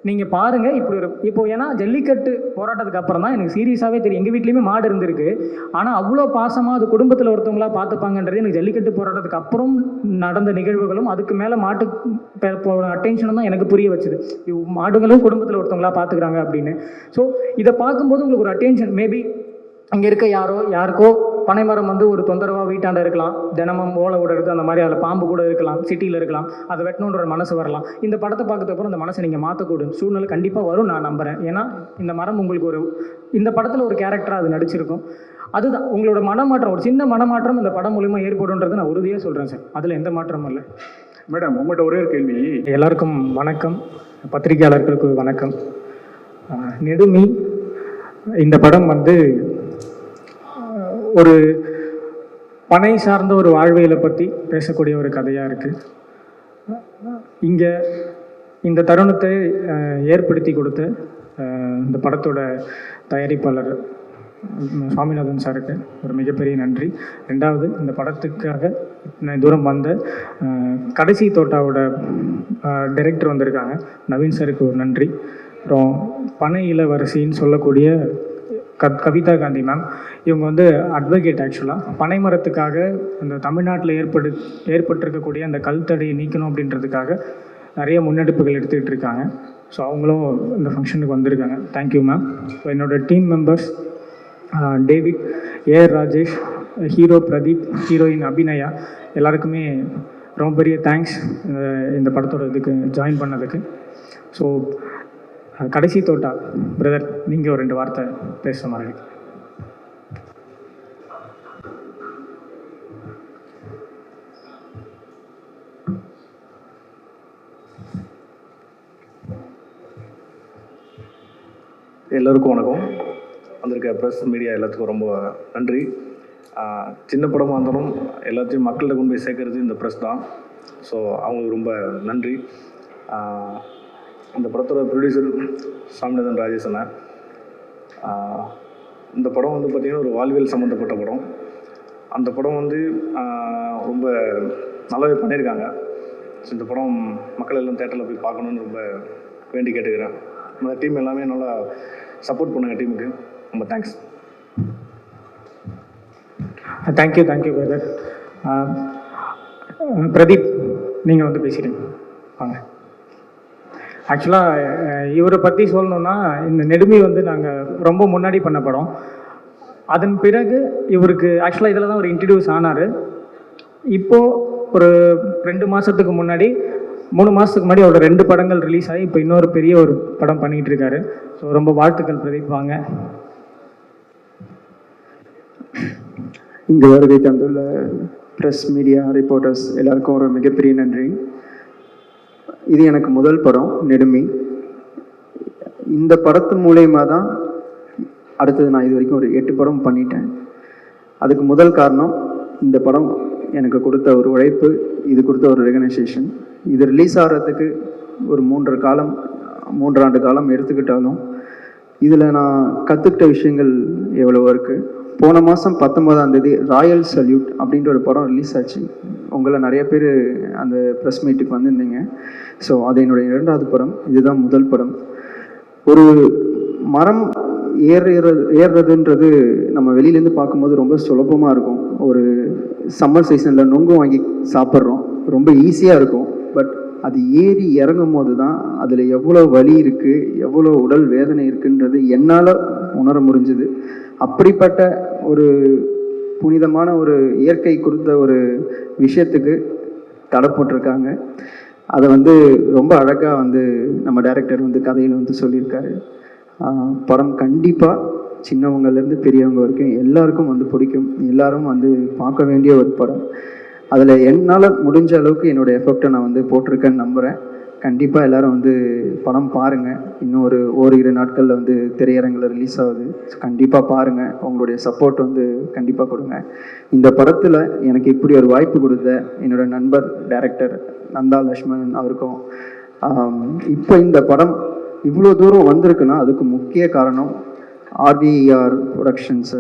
Speaker 3: நீங்கள் பாருங்கள், இப்போது ஏன்னா ஜல்லிக்கட்டு போராட்டத்துக்கு அப்புறம் தான் எனக்கு சீரியஸாகவே தெரியும். எங்கள் வீட்லேயுமே மாடு இருந்திருக்கு, ஆனால் அவ்வளோ பாசமாக அது குடும்பத்தில் ஒருத்தவங்களா பார்த்துப்பாங்கன்றது எனக்கு ஜல்லிக்கட்டு போராட்டத்துக்கு அப்புறம் நடந்த நிகழ்வுகளும் அதுக்கு மேலே மாட்டுக்கு அட்டென்ஷனும் தான் எனக்கு புரிய வச்சுது. மாடுகளும் குடும்பத்தில் ஒருத்தவங்களா பார்த்துக்கிறாங்க அப்படின்னு. ஸோ இதை பார்க்கும்போது உங்களுக்கு ஒரு அட்டென்ஷன், மேபி அங்கே இருக்க யாருக்கோ பனைமரம் வந்து ஒரு தொந்தரவாக வீட்டாண்ட இருக்கலாம், தினமும் ஓலை கூட எடுத்து அந்த மாதிரி அதில் பாம்பு கூட இருக்கலாம், சிட்டியில் இருக்கலாம், அதை வெட்டணுன்ற ஒரு மனசு வரலாம். இந்த படத்தை பார்க்கறதுக்கப்புறம் அந்த மனசை நீங்கள் மாற்றக்கூடும் சூழ்நிலை கண்டிப்பாக வரும் நான் நம்புகிறேன். ஏன்னா இந்த மரம் உங்களுக்கு இந்த படத்தில் ஒரு கேரக்டராக அது நடிச்சிருக்கும். அதுதான் உங்களோட மனமாற்றம், ஒரு சின்ன மனமாற்றம் இந்த படம் மூலிமா ஏற்படுன்றது நான் உறுதியாக சொல்கிறேன் சார். அதில் எந்த மாற்றமும் இல்லை.
Speaker 1: மேடம், உங்கள்கிட்ட ஒரே ஒரு கேள்வி.
Speaker 3: எல்லாருக்கும் வணக்கம், பத்திரிகையாளர்களுக்கு வணக்கம். நெடுமி இந்த படம் வந்து ஒரு பனை சார்ந்த ஒரு வாழ்வியலை பற்றி பேசக்கூடிய ஒரு கதையாக இருக்குது. இங்கே இந்த தருணத்தை ஏற்படுத்தி கொடுத்த இந்த படத்தோட தயாரிப்பாளர் சுவாமிநாதன் சாருக்கு ஒரு மிகப்பெரிய நன்றி. ரெண்டாவது, இந்த படத்துக்காக நான் தூரம் வந்த கடைசி தோட்டாவோட டைரக்டர் வந்திருக்காங்க, நவீன் சாருக்கு ஒரு நன்றி. அப்புறம் பனை இளவரசின்னு சொல்லக்கூடிய கவிதா காந்தி மேம், இவங்க வந்து அட்வொகேட். ஆக்சுவலாக பனை மரத்துக்காக அந்த தமிழ்நாட்டில் ஏற்பட்டிருக்கக்கூடிய அந்த கல் தடையை நீக்கணும் அப்படின்றதுக்காக நிறைய முன்னெடுப்புகள் எடுத்துக்கிட்டு இருக்காங்க. ஸோ அவங்களும் இந்த ஃபங்க்ஷனுக்கு வந்திருக்காங்க. Thank you ma'am. ஸோ என்னோடய team members David, AR Rajesh, hero Pradeep, heroine Abhinaya, எல்லாருக்குமே ரொம்ப பெரிய தேங்க்ஸ் இந்த படத்தோட இதுக்கு ஜாயின் பண்ணதுக்கு. ஸோ கடைசி தோட்டா பிரதர், நீங்கள் ஒரு 2 வார்த்தை பேச மாதிரி.
Speaker 5: எல்லோருக்கும் வணக்கம். வந்திருக்க ப்ரெஸ் மீடியா எல்லாத்துக்கும் ரொம்ப நன்றி. சின்ன படமாக இருந்தாலும் எல்லாத்தையும் மக்கள்கிட்ட கொண்டு போய் சேர்க்கறது இந்த ப்ரெஸ் தான். ஸோ அவங்களுக்கு ரொம்ப நன்றி. இந்த படத்தோட ப்ரொடியூசர் சாமிநாதன் ராஜேஷ் அண்ணா. இந்த படம் வந்து பார்த்திங்கன்னா ஒரு வாழ்வியல் சம்மந்தப்பட்ட படம். அந்த படம் வந்து ரொம்ப நல்லாவே பண்ணியிருக்காங்க. ஸோ இந்த படம் மக்கள் எல்லாம் தேட்டரில் போய் பார்க்கணுன்னு ரொம்ப வேண்டி கேட்டுக்கிறேன். இந்த டீம் எல்லாமே நல்லா சப்போர்ட் பண்ணுங்கள். டீமுக்கு ரொம்ப தேங்க்ஸ்.
Speaker 3: Thank you brother. பிரதீப், நீங்கள் வந்து பேசுகிறீங்க, வாங்க. ஆக்சுவலாக இவரை பற்றி சொல்லணுன்னா, இந்த நெடுமி வந்து நாங்கள் ரொம்ப முன்னாடி பண்ண படம். அதன் பிறகு இவருக்கு ஆக்சுவலாக இதில் தான் ஒரு இன்ட்ரடியூஸ் ஆனார். இப்போது ஒரு 2 மாதத்துக்கு முன்னாடி 3 மாதத்துக்கு முன்னாடி அவரோட 2 படங்கள் ரிலீஸ் ஆகி இப்போ இன்னொரு பெரிய ஒரு படம் பண்ணிகிட்டு இருக்காரு. ஸோ ரொம்ப வாழ்த்துக்கள் பிரதீப், வாங்க.
Speaker 6: இங்கு வருகை தந்துள்ள ப்ரெஸ் மீடியா ரிப்போர்ட்டர்ஸ் எல்லாருக்கும் ஒரு மிகப்பெரிய நன்றி. இது எனக்கு முதல் படம் நெடுமி. இந்த படத்து மூலயமா தான் அடுத்தது நான் இது வரைக்கும் ஒரு 8 படம் பண்ணிட்டேன். அதுக்கு முதல் காரணம் இந்த படம் எனக்கு கொடுத்த ஒரு உழைப்பு, இது கொடுத்த ஒரு ரெகனைசேஷன். இது ரிலீஸ் ஆகிறதுக்கு ஒரு 3 ஆண்டு காலம் எடுத்துக்கிட்டாலும் இதில் நான் கற்றுக்கிட்ட விஷயங்கள் எவ்வளவோ இருக்குது. போன மாதம் 19ஆம் தேதி ராயல் சல்யூட் அப்படின்ற ஒரு படம் ரிலீஸ் ஆச்சு. உங்களை நிறைய பேர் அந்த ப்ரெஸ் மீட்டுக்கு வந்திருந்தீங்க. ஸோ அது என்னுடைய 2வது படம். இதுதான் முதல் படம். ஒரு மரம் ஏறுறதுன்றது நம்ம வெளியிலேருந்து பார்க்கும்போது ரொம்ப சுலபமாக இருக்கும். ஒரு சம்மர் சீசனில் நொங்கு வாங்கி சாப்பிட்றோம், ரொம்ப ஈஸியாக இருக்கும். பட் அது ஏறி இறங்கும் போது தான் அதில் எவ்வளோ வலி இருக்குது, எவ்வளோ உடல் வேதனை இருக்குன்றது என்னால் உணர முடிஞ்சுது. அப்படிப்பட்ட ஒரு புனிதமான ஒரு இயற்கை கொடுத்த ஒரு விஷயத்துக்கு தடை போட்டிருக்காங்க. அதை வந்து ரொம்ப அழகாக வந்து நம்ம டைரக்டர் வந்து கதையில் வந்து சொல்லியிருக்காரு. படம் கண்டிப்பாக சின்னவங்கலேருந்து பெரியவங்க வரைக்கும் எல்லாருக்கும் வந்து பிடிக்கும். எல்லாரும் வந்து பார்க்க வேண்டிய ஒரு படம். அதில் என்னால் முடிஞ்ச அளவுக்கு என்னோடய எஃபெக்டை நான் வந்து போட்டிருக்கேன்னு நம்புகிறேன். கண்டிப்பாக எல்லோரும் வந்து படம் பாருங்கள். இன்னும் ஒரு ஓரிரு நாட்களில் வந்து திரையரங்கில் ரிலீஸ் ஆகுது. கண்டிப்பாக பாருங்கள். உங்களுடைய சப்போர்ட் வந்து கண்டிப்பாக கொடுங்க. இந்த படத்தில் எனக்கு இப்படி ஒரு வாய்ப்பு கொடுத்த என்னோடய நண்பர் டைரக்டர் நந்தா லக்ஷ்மணன் அவருக்கும், இப்போ இந்த படம் இவ்வளோ தூரம் வந்திருக்குன்னா அதுக்கு முக்கிய காரணம் RVR ப்ரொடக்ஷன்ஸ்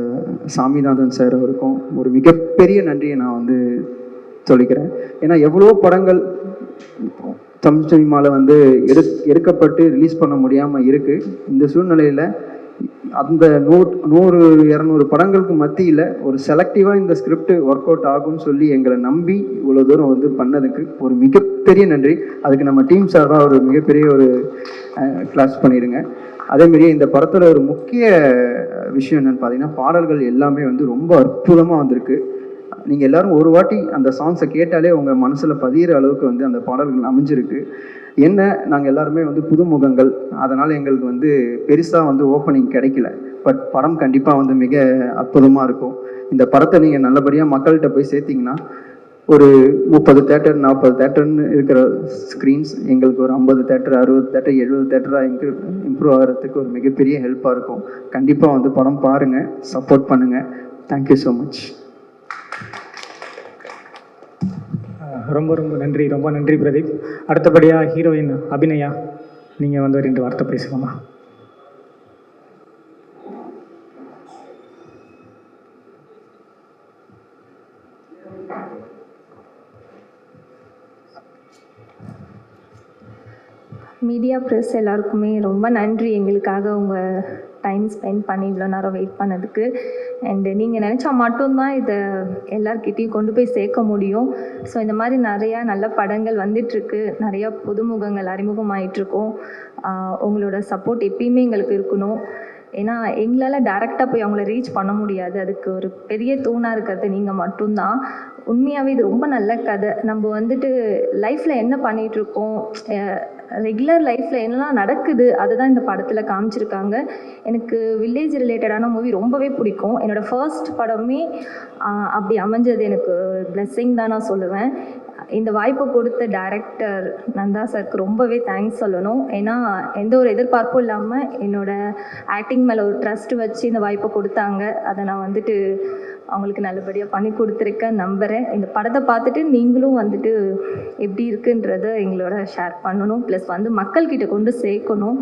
Speaker 6: சாமிநாதன் சார் அவருக்கும் ஒரு மிகப்பெரிய நன்றியை நான் வந்து சொல்லிக்கிறேன். ஏன்னா எவ்வளோ படங்கள் தமிழ் சினிமாவில் வந்து எடுக்கப்பட்டு ரிலீஸ் பண்ண முடியாமல் இருக்குது. இந்த சூழ்நிலையில் அந்த 100-200 படங்களுக்கு மத்தியில் ஒரு செலக்டிவாக இந்த ஸ்கிரிப்ட் ஒர்க் அவுட் ஆகும்னு சொல்லி எங்களை நம்பி இவ்வளோ தூரம் வந்து பண்ணதுக்கு ஒரு மிகப்பெரிய நன்றி. அதுக்கு நம்ம டீம் சார்பாக ஒரு மிகப்பெரிய ஒரு கிளாஸ் பண்ணிடுங்க. அதேமாரியே இந்த படத்தில் ஒரு முக்கிய விஷயம் என்னென்னு பார்த்தீங்கன்னா, பாடல்கள் எல்லாமே வந்து ரொம்ப அற்புதமாக வந்திருக்கு. நீங்கள் எல்லோரும் ஒரு வாட்டி அந்த சாங்ஸை கேட்டாலே உங்கள் மனசில் பதிகிற அளவுக்கு வந்து அந்த பாடல்கள் அமைஞ்சிருக்கு. என்ன, நாங்கள் எல்லாருமே வந்து புதுமுகங்கள், அதனால் எங்களுக்கு வந்து பெருசாக வந்து ஓப்பனிங் கிடைக்கல. பட் படம் கண்டிப்பாக வந்து மிக அற்புதமாக இருக்கும். இந்த படத்தை நீங்கள் நல்லபடியாக மக்கள்கிட்ட போய் சேர்த்திங்கன்னா ஒரு 30 தேட்டர் 40 தேட்டர்னு இருக்கிற ஸ்க்ரீன்ஸ் எங்களுக்கு ஒரு 50 தேட்டர் 60 தேட்டர் 70 தேட்டராக இம்ப்ரூவ் ஆகிறதுக்கு ஒரு மிகப்பெரிய ஹெல்ப்பாக இருக்கும். கண்டிப்பாக வந்து படம் பாருங்கள், சப்போர்ட் பண்ணுங்கள். Thank you so much.
Speaker 3: ரொம்ப நன்றி பிரதீப். அடுத்தபடியாக ஹீரோயின் அபிநயா, நீங்கள் வந்து 2 வார்த்தை பேசலாமா?
Speaker 7: மீடியா ப்ரெஸ் எல்லாருக்குமே ரொம்ப நன்றி. எங்களுக்காக உங்கள் டைம் ஸ்பெண்ட் பண்ணி இவ்வளோ நேரம் வெயிட் பண்ணதுக்கு. அண்டு நீங்கள் நினச்சா மட்டும்தான் இதை எல்லார்கிட்டையும் கொண்டு போய் சேர்க்க முடியும். ஸோ இந்த மாதிரி நிறையா நல்ல படங்கள் வந்துட்டுருக்கு, நிறையா புதுமுகங்கள் அறிமுகமாயிட்ருக்கோம். உங்களோட சப்போர்ட் எப்பயுமே எங்களுக்கு இருக்கணும். ஏன்னா எங்களால் டேரெக்டாக போய் அவங்கள ரீச் பண்ண முடியாது. அதுக்கு ஒரு பெரிய தூணாக இருக்கிறது நீங்கள் மட்டும்தான். உண்மையாகவே இது ரொம்ப நல்ல கதை. நம்ம வந்துட்டு லைஃப்பில் என்ன பண்ணிகிட்ருக்கோம், ரெகுலர் லைஃப்பில் என்னெல்லாம் நடக்குது அதுதான் இந்த படத்தில் காமிச்சிருக்காங்க. எனக்கு வில்லேஜ் ரிலேட்டடான மூவி ரொம்பவே பிடிக்கும். என்னோடய ஃபர்ஸ்ட் படமே அப்படி அமைஞ்சது எனக்கு பிளெஸ்ஸிங் தான் நான் சொல்லுவேன். இந்த வாய்ப்பு கொடுத்த டைரக்டர் நந்தா சாருக்கு ரொம்பவே தேங்க்ஸ் சொல்லணும். ஏன்னா எந்த ஒரு எதிர்பார்ப்பும் இல்லாமல் என்னோட ஆக்டிங் மேலே ஒரு ட்ரஸ்ட் வச்சு இந்த வாய்ப்பை கொடுத்தாங்க. அதை நான் வந்துட்டு அவங்களுக்கு நல்லபடியாக பண்ணி கொடுத்துருக்கேன் நம்புகிறேன். இந்த படத்தை பார்த்துட்டு நீங்களும் வந்துட்டு எப்படி இருக்குன்றதை எங்களோட ஷேர் பண்ணணும். ப்ளஸ் வந்து மக்கள்கிட்ட கொண்டு சேர்க்கணும்.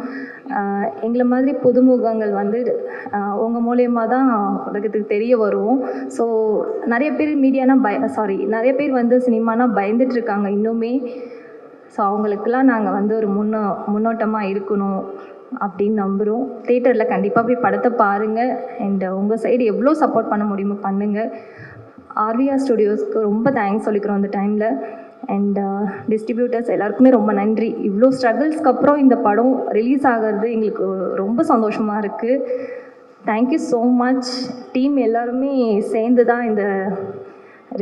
Speaker 7: எங்களை மாதிரி புதுமுகங்கள் வந்து உங்கள் மூலயமா தான் உலகத்துக்கு தெரிய வருவோம். ஸோ நிறைய பேர் மீடியானா நிறைய பேர் வந்து சினிமானா பயந்துட்டுருக்காங்க இன்னுமே. ஸோ அவங்களுக்கெல்லாம் நாங்கள் வந்து ஒரு முன்னோட்டமாக இருக்கணும் அப்படின்னு நம்புகிறோம். தேட்டரில் கண்டிப்பாக போய் படத்தை பாருங்கள். அண்ட் உங்கள் சைடு எவ்வளோ சப்போர்ட் பண்ண முடியுமோ பண்ணுங்கள். ஆர்விஆர் ஸ்டுடியோஸ்க்கு ரொம்ப தேங்க்ஸ் சொல்லிக்கிறோம் அந்த டைமில். அண்ட் டிஸ்ட்ரிபியூட்டர்ஸ் எல்லாருக்குமே ரொம்ப நன்றி. இவ்வளோ ஸ்ட்ரகிள்ஸ்க்கு அப்புறம் இந்த படம் ரிலீஸ் ஆகிறது எங்களுக்கு ரொம்ப சந்தோஷமாக இருக்குது. Thank you so much. டீம் எல்லாருமே சேர்ந்து தான் இந்த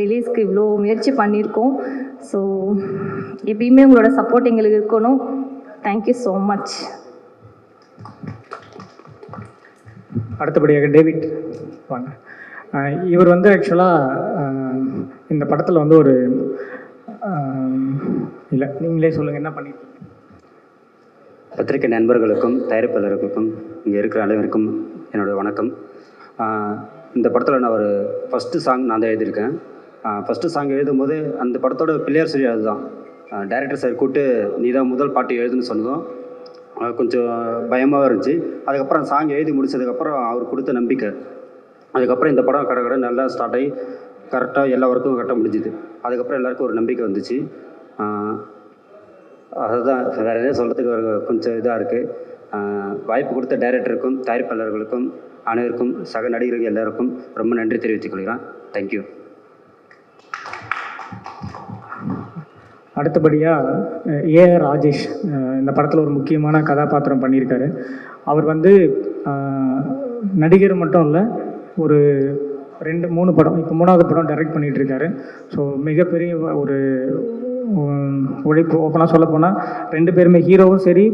Speaker 7: ரிலீஸ்க்கு இவ்வளோ முயற்சி பண்ணியிருக்கோம். ஸோ எப்பயுமே உங்களோட சப்போர்ட் எங்களுக்கு இருக்கணும். Thank you so much.
Speaker 3: அடுத்தபடியாக டேவிட் வாங்க. இவர் வந்து ஆக்சுவலாக இந்த படத்தில் வந்து ஒரு இல்லை நீங்களே சொல்லுங்கள் என்ன பண்ணிட்டு.
Speaker 8: பத்திரிகை நண்பர்களுக்கும் தயாரிப்பாளர்களுக்கும் இங்கே இருக்கிற அனைவருக்கும் என்னோடய வணக்கம். இந்த படத்தில் நான் ஒரு ஃபஸ்ட்டு சாங் நான் தான் எழுதியிருக்கேன். ஃபஸ்ட்டு சாங் எழுதும்போது அந்த படத்தோட பிள்ளையார் சொல்லி அதுதான் டைரக்டர் சார் கூப்பிட்டு நீ தான் முதல் பாட்டு எழுதுன்னு சொன்னதும் கொஞ்சம் பயமாக இருந்துச்சு. அதுக்கப்புறம் அந்த சாங் எழுதி முடிச்சதுக்கப்புறம் அவர் கொடுத்த நம்பிக்கை, அதுக்கப்புறம் இந்த படம் கடை நல்லா ஸ்டார்ட் ஆகி கரெக்டாக எல்லா ஒர்க்கும் கரெக்டாக முடிஞ்சுது. அதுக்கப்புறம் எல்லாருக்கும் ஒரு நம்பிக்கை வந்துச்சு. அதுதான் வேறு எதாவது சொல்கிறதுக்கு ஒரு கொஞ்சம் இதாக இருக்குது. வாய்ப்பு கொடுத்த டைரக்டருக்கும் தயாரிப்பாளர்களுக்கும் அனைவருக்கும் சக நடிகர்கள் எல்லாருக்கும் ரொம்ப நன்றி தெரிவித்துக் கொள்கிறேன். தேங்க்யூ.
Speaker 3: அடுத்தபடியாக ஏஆர் ராஜேஷ் இந்த படத்தில் ஒரு முக்கியமான கதாபாத்திரம் பண்ணியிருக்காரு. அவர் வந்து நடிகர் மட்டும் இல்லை, ஒரு 2-3 படம், இப்போ 3வது படம் டைரக்ட் பண்ணிகிட்ருக்காரு. ஸோ மிகப்பெரிய ஒரு உழைப்பு. ஓப்பனாக சொல்ல போனால் 2 பேருமே, ஹீரோவும் சரி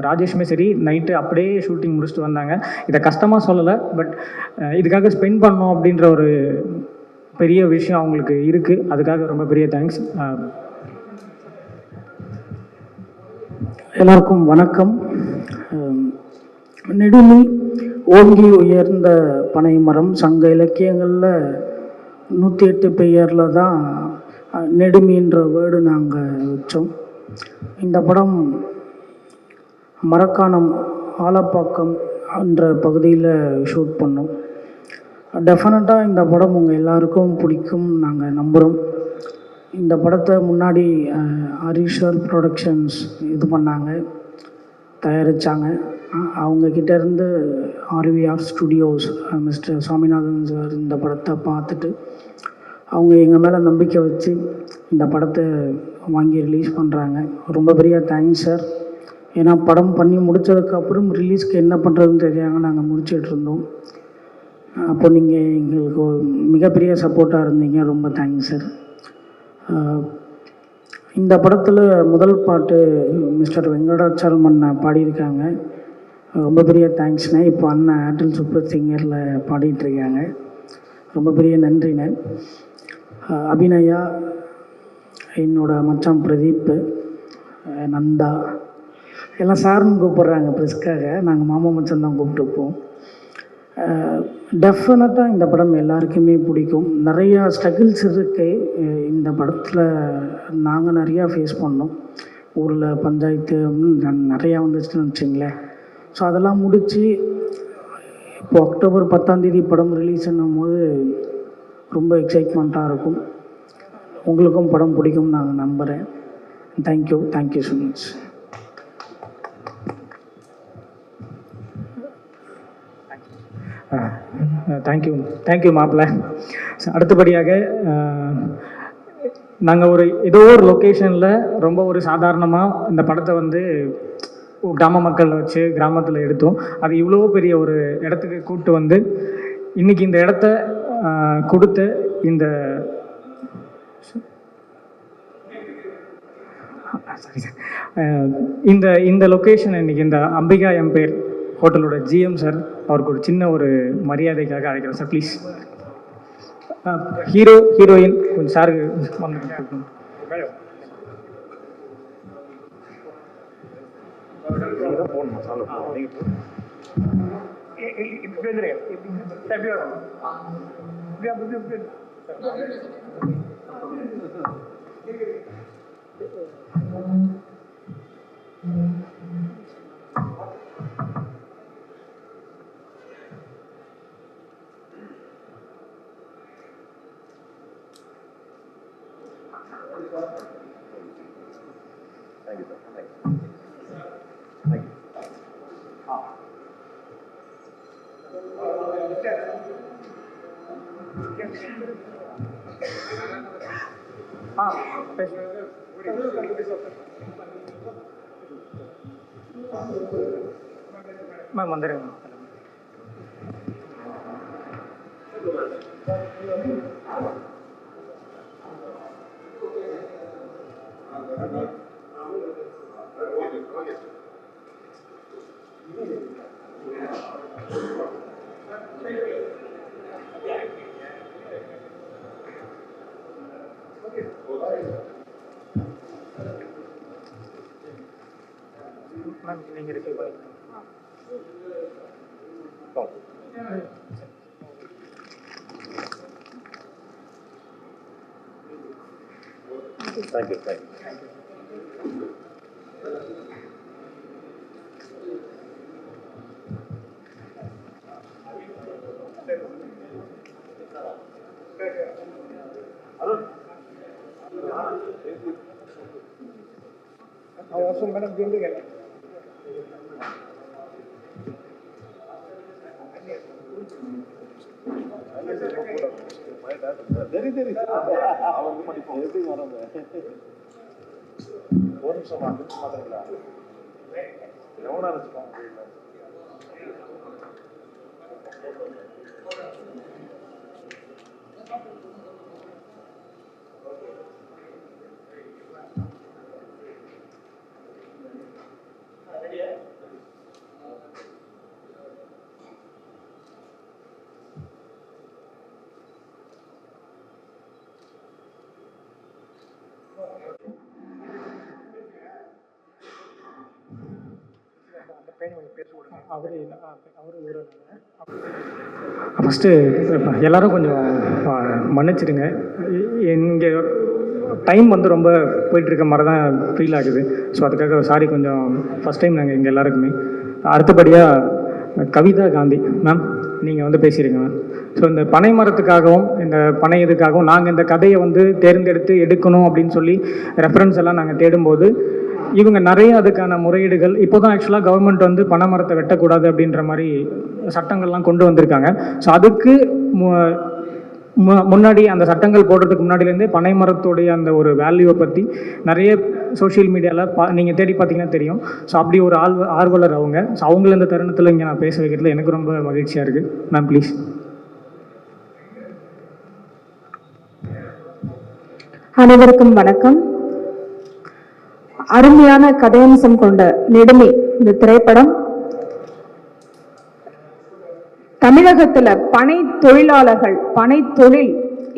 Speaker 3: ராஜேஷுமே சரி, நைட்டு அப்படியே ஷூட்டிங் முடிச்சுட்டு வந்தாங்க. இதை கஷ்டமாக சொல்லலை, பட் இதுக்காக ஸ்பெண்ட் பண்ணோம் அப்படின்ற ஒரு பெரிய விஷயம் அவங்களுக்கு இருக்குது. அதுக்காக ரொம்ப பெரிய தேங்க்ஸ்.
Speaker 9: எல்லாருக்கும் வணக்கம். நெடுமி ஓங்கி உயர்ந்த பனைமரம் சங்க இலக்கியங்களில் 108 பெயரில் தான் நெடுமின்ற வேர்டு நாங்கள் வச்சோம். இந்த படம் மரக்காணம் ஆலப்பாக்கம் என்ற பகுதியில் ஷூட் பண்ணோம். டெஃபினட்டாக இந்த படம் உங்கள் எல்லாருக்கும் பிடிக்கும் நாங்கள் நம்புகிறோம். இந்த படத்தை முன்னாடி ஹரிஷர் ப்ரொடக்ஷன்ஸ் இது பண்ணாங்க, தயாரித்தாங்க. அவங்கக்கிட்டேருந்து RVR studios mister Saminathan sir இந்த படத்தை பார்த்துட்டு அவங்க எங்கள் மேலே நம்பிக்கை வச்சு இந்த படத்தை வாங்கி ரிலீஸ் பண்ணுறாங்க. ரொம்ப பெரிய தேங்க்ஸ் சார். ஏன்னா படம் பண்ணி முடித்ததுக்கப்புறம் ரிலீஸ்க்கு என்ன பண்ணுறதுன்னு தெரியாங்க நாங்கள் முடிச்சிட்ருந்தோம். அப்போ நீங்கள் எங்களுக்கு மிகப்பெரிய சப்போர்ட்டாக இருந்தீங்க. ரொம்ப தேங்க்ஸ் சார். இந்த படத்தில் முதல் பாட்டு மிஸ்டர் வெங்கடாச்சலம் அண்ணன் பாடியிருக்காங்க. ரொம்ப பெரிய தேங்க்ஸ்ண்ணே. இப்போ அண்ணன் ஏர்டெல் சூப்பர் சிங்கரில் பாடிட்டுருக்காங்க. ரொம்ப பெரிய நன்றிண்ணே. அபிநயா, என்னோட மச்சான் பிரதீப், நந்தா எல்லாம் சார்னு கூப்பிட்றாங்க ப்ரெஸ்க்காக. நாங்கள் மாமா மச்சான் தான் கூப்பிட்டுப்போம். டெஃபினட்டாக இந்த படம் எல்லாருக்குமே பிடிக்கும். நிறையா ஸ்ட்ரகிள்ஸ் இருக்குது இந்த படத்தில். நாங்கள் நிறையா ஃபேஸ் பண்ணோம். ஊரில் பஞ்சாயத்து நிறையா வந்துச்சுன்னு வச்சுங்களேன். ஸோ அதெல்லாம் முடித்து இப்போ அக்டோபர் 10ஆம் தேதி படம் ரிலீஸ் பண்ணும்போது ரொம்ப எக்ஸைட்மெண்ட்டாக இருக்கும். உங்களுக்கும் படம் பிடிக்கும் நாங்கள் நம்புகிறேன். Thank you so much.
Speaker 3: தேங்க்யூ மாப்பிள்ளை. அடுத்தபடியாக நாங்கள் ஏதோ ஒரு லொக்கேஷனில் ரொம்ப ஒரு சாதாரணமாக இந்த படத்தை வந்து கிராம மக்கள் வச்சு கிராமத்தில் எடுத்தோம். அது இவ்வளோ பெரிய ஒரு இடத்துக்கு கூப்பிட்டு வந்து இன்றைக்கி இந்த இடத்த கொடுத்த இந்த லொக்கேஷன் இன்றைக்கி இந்த அம்பிகா எம்பேர் ஹோட்டலோட ஜிஎம் சார், அவருக்கு ஒரு சின்ன ஒரு மரியாதைக்காக அழைக்கிறேன் சார், ப்ளீஸ். ஹீரோ ஹீரோயின் கொஞ்சம் சாருக்கு வந்து மேம் வந்துடுங்க. மேம் நீங்கள் ரிசீவ் பண்ணிக்கலாம்.
Speaker 5: தேங்க்யூ. ஒரு நிமிஷம் மாத்திரங்களா எவ்வளோ நினச்சிப்பாங்க.
Speaker 3: ஃபஸ்ட்டு எல்லோரும் கொஞ்சம் மன்னிச்சிடுங்க. இங்கே டைம் வந்து ரொம்ப போயிட்டுருக்க மாதிரி தான் ஃபீல் ஆகுது. ஸோ அதுக்காக சாரி. கொஞ்சம் ஃபஸ்ட் டைம் நாங்கள் இங்கே எல்லாருக்குமே. அடுத்தபடியாக கவிதா காந்தி மேம், நீங்கள் வந்து பேசிடுங்க மேம். ஸோ இந்த பனை மரத்துக்காகவும் இந்த பனை இதுக்காகவும் நாங்கள் இந்த கதையை வந்து தேர்ந்தெடுத்து எடுக்கணும் அப்படின்னு சொல்லி ரெஃபரன்ஸ் எல்லாம் நாங்கள் தேடும்போது இவங்க நிறைய அதுக்கான முறையீடுகள் இப்போ தான் ஆக்சுவலாக கவர்மெண்ட் வந்து பனை மரத்தை வெட்டக்கூடாது அப்படின்ற மாதிரி சட்டங்கள்லாம் கொண்டு வந்திருக்காங்க. ஸோ அதுக்கு முன்னாடி அந்த சட்டங்கள் போடுறதுக்கு முன்னாடிலேருந்தே பனை மரத்துடைய அந்த ஒரு வேல்யூவை பற்றி நிறைய சோஷியல் மீடியாவில் நீங்கள் தேடி பார்த்தீங்கன்னா தெரியும். ஸோ அப்படி ஒரு ஆர்வலர் அவங்க. ஸோ அவங்கள இந்த தருணத்தில் இங்கே நான் பேச வைக்கிறதுல எனக்கு ரொம்ப மகிழ்ச்சியாக இருக்குது. Ma'am please.
Speaker 2: அனைவருக்கும் வணக்கம். அருமையான கதையம்சம் கொண்ட நெடுமை இந்த திரைப்படம் தமிழகத்துல பனை தொழிலாளர்கள், பனை தொழில்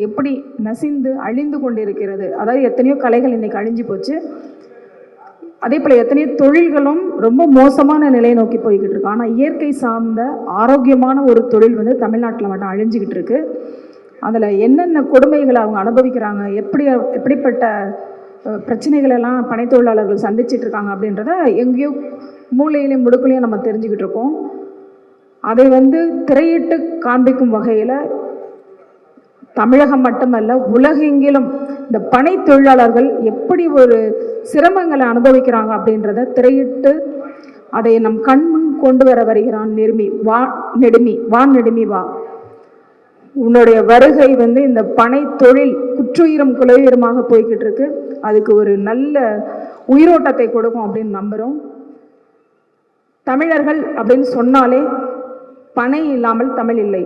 Speaker 2: எப்படி நசிந்து அழிந்து கொண்டிருக்கிறது. அதாவது எத்தனையோ கலைகள் இன்னைக்கு அழிஞ்சு போச்சு. அதே போல எத்தனையோ தொழில்களும் ரொம்ப மோசமான நிலையை நோக்கி போய்கிட்டு இருக்கு. ஆனால் இயற்கை சார்ந்த ஆரோக்கியமான ஒரு தொழில் வந்து தமிழ்நாட்டில் மட்டும் அழிஞ்சுக்கிட்டு இருக்கு. அதில் என்னென்ன கொடுமைகளை அவங்க அனுபவிக்கிறாங்க, எப்படிப்பட்ட பிரச்சனைகள் எல்லாம் பனை தொழிலாளர்கள் சந்திச்சிட்டு இருக்காங்க அப்படின்றத எங்கேயோ மூலையிலையும் முடுக்குலையும் நம்ம தெரிஞ்சுக்கிட்டு இருக்கோம். அதை வந்து திரையிட்டு காண்பிக்கும் வகையில் தமிழகம் மட்டுமல்ல உலகெங்கிலும் இந்த பனை தொழிலாளர்கள் எப்படி ஒரு சிரமங்களை அனுபவிக்கிறாங்க அப்படின்றத திரையிட்டு அதை நம் கண்முன் கொண்டு வர வருகிறான் நெடுமி. வா நெடுமி வா. உன்னுடைய வருகை வந்து இந்த பனை தொழில் குற்றுயிரும் குலவீரமாக போய்கிட்டு இருக்கு. அதுக்கு ஒரு நல்ல உயிரோட்டத்தை கொடுக்கும் அப்படின்னு நம்புகிறோம். தமிழர்கள் அப்படின்னு சொன்னாலே பனை இல்லாமல் தமிழ் இல்லை.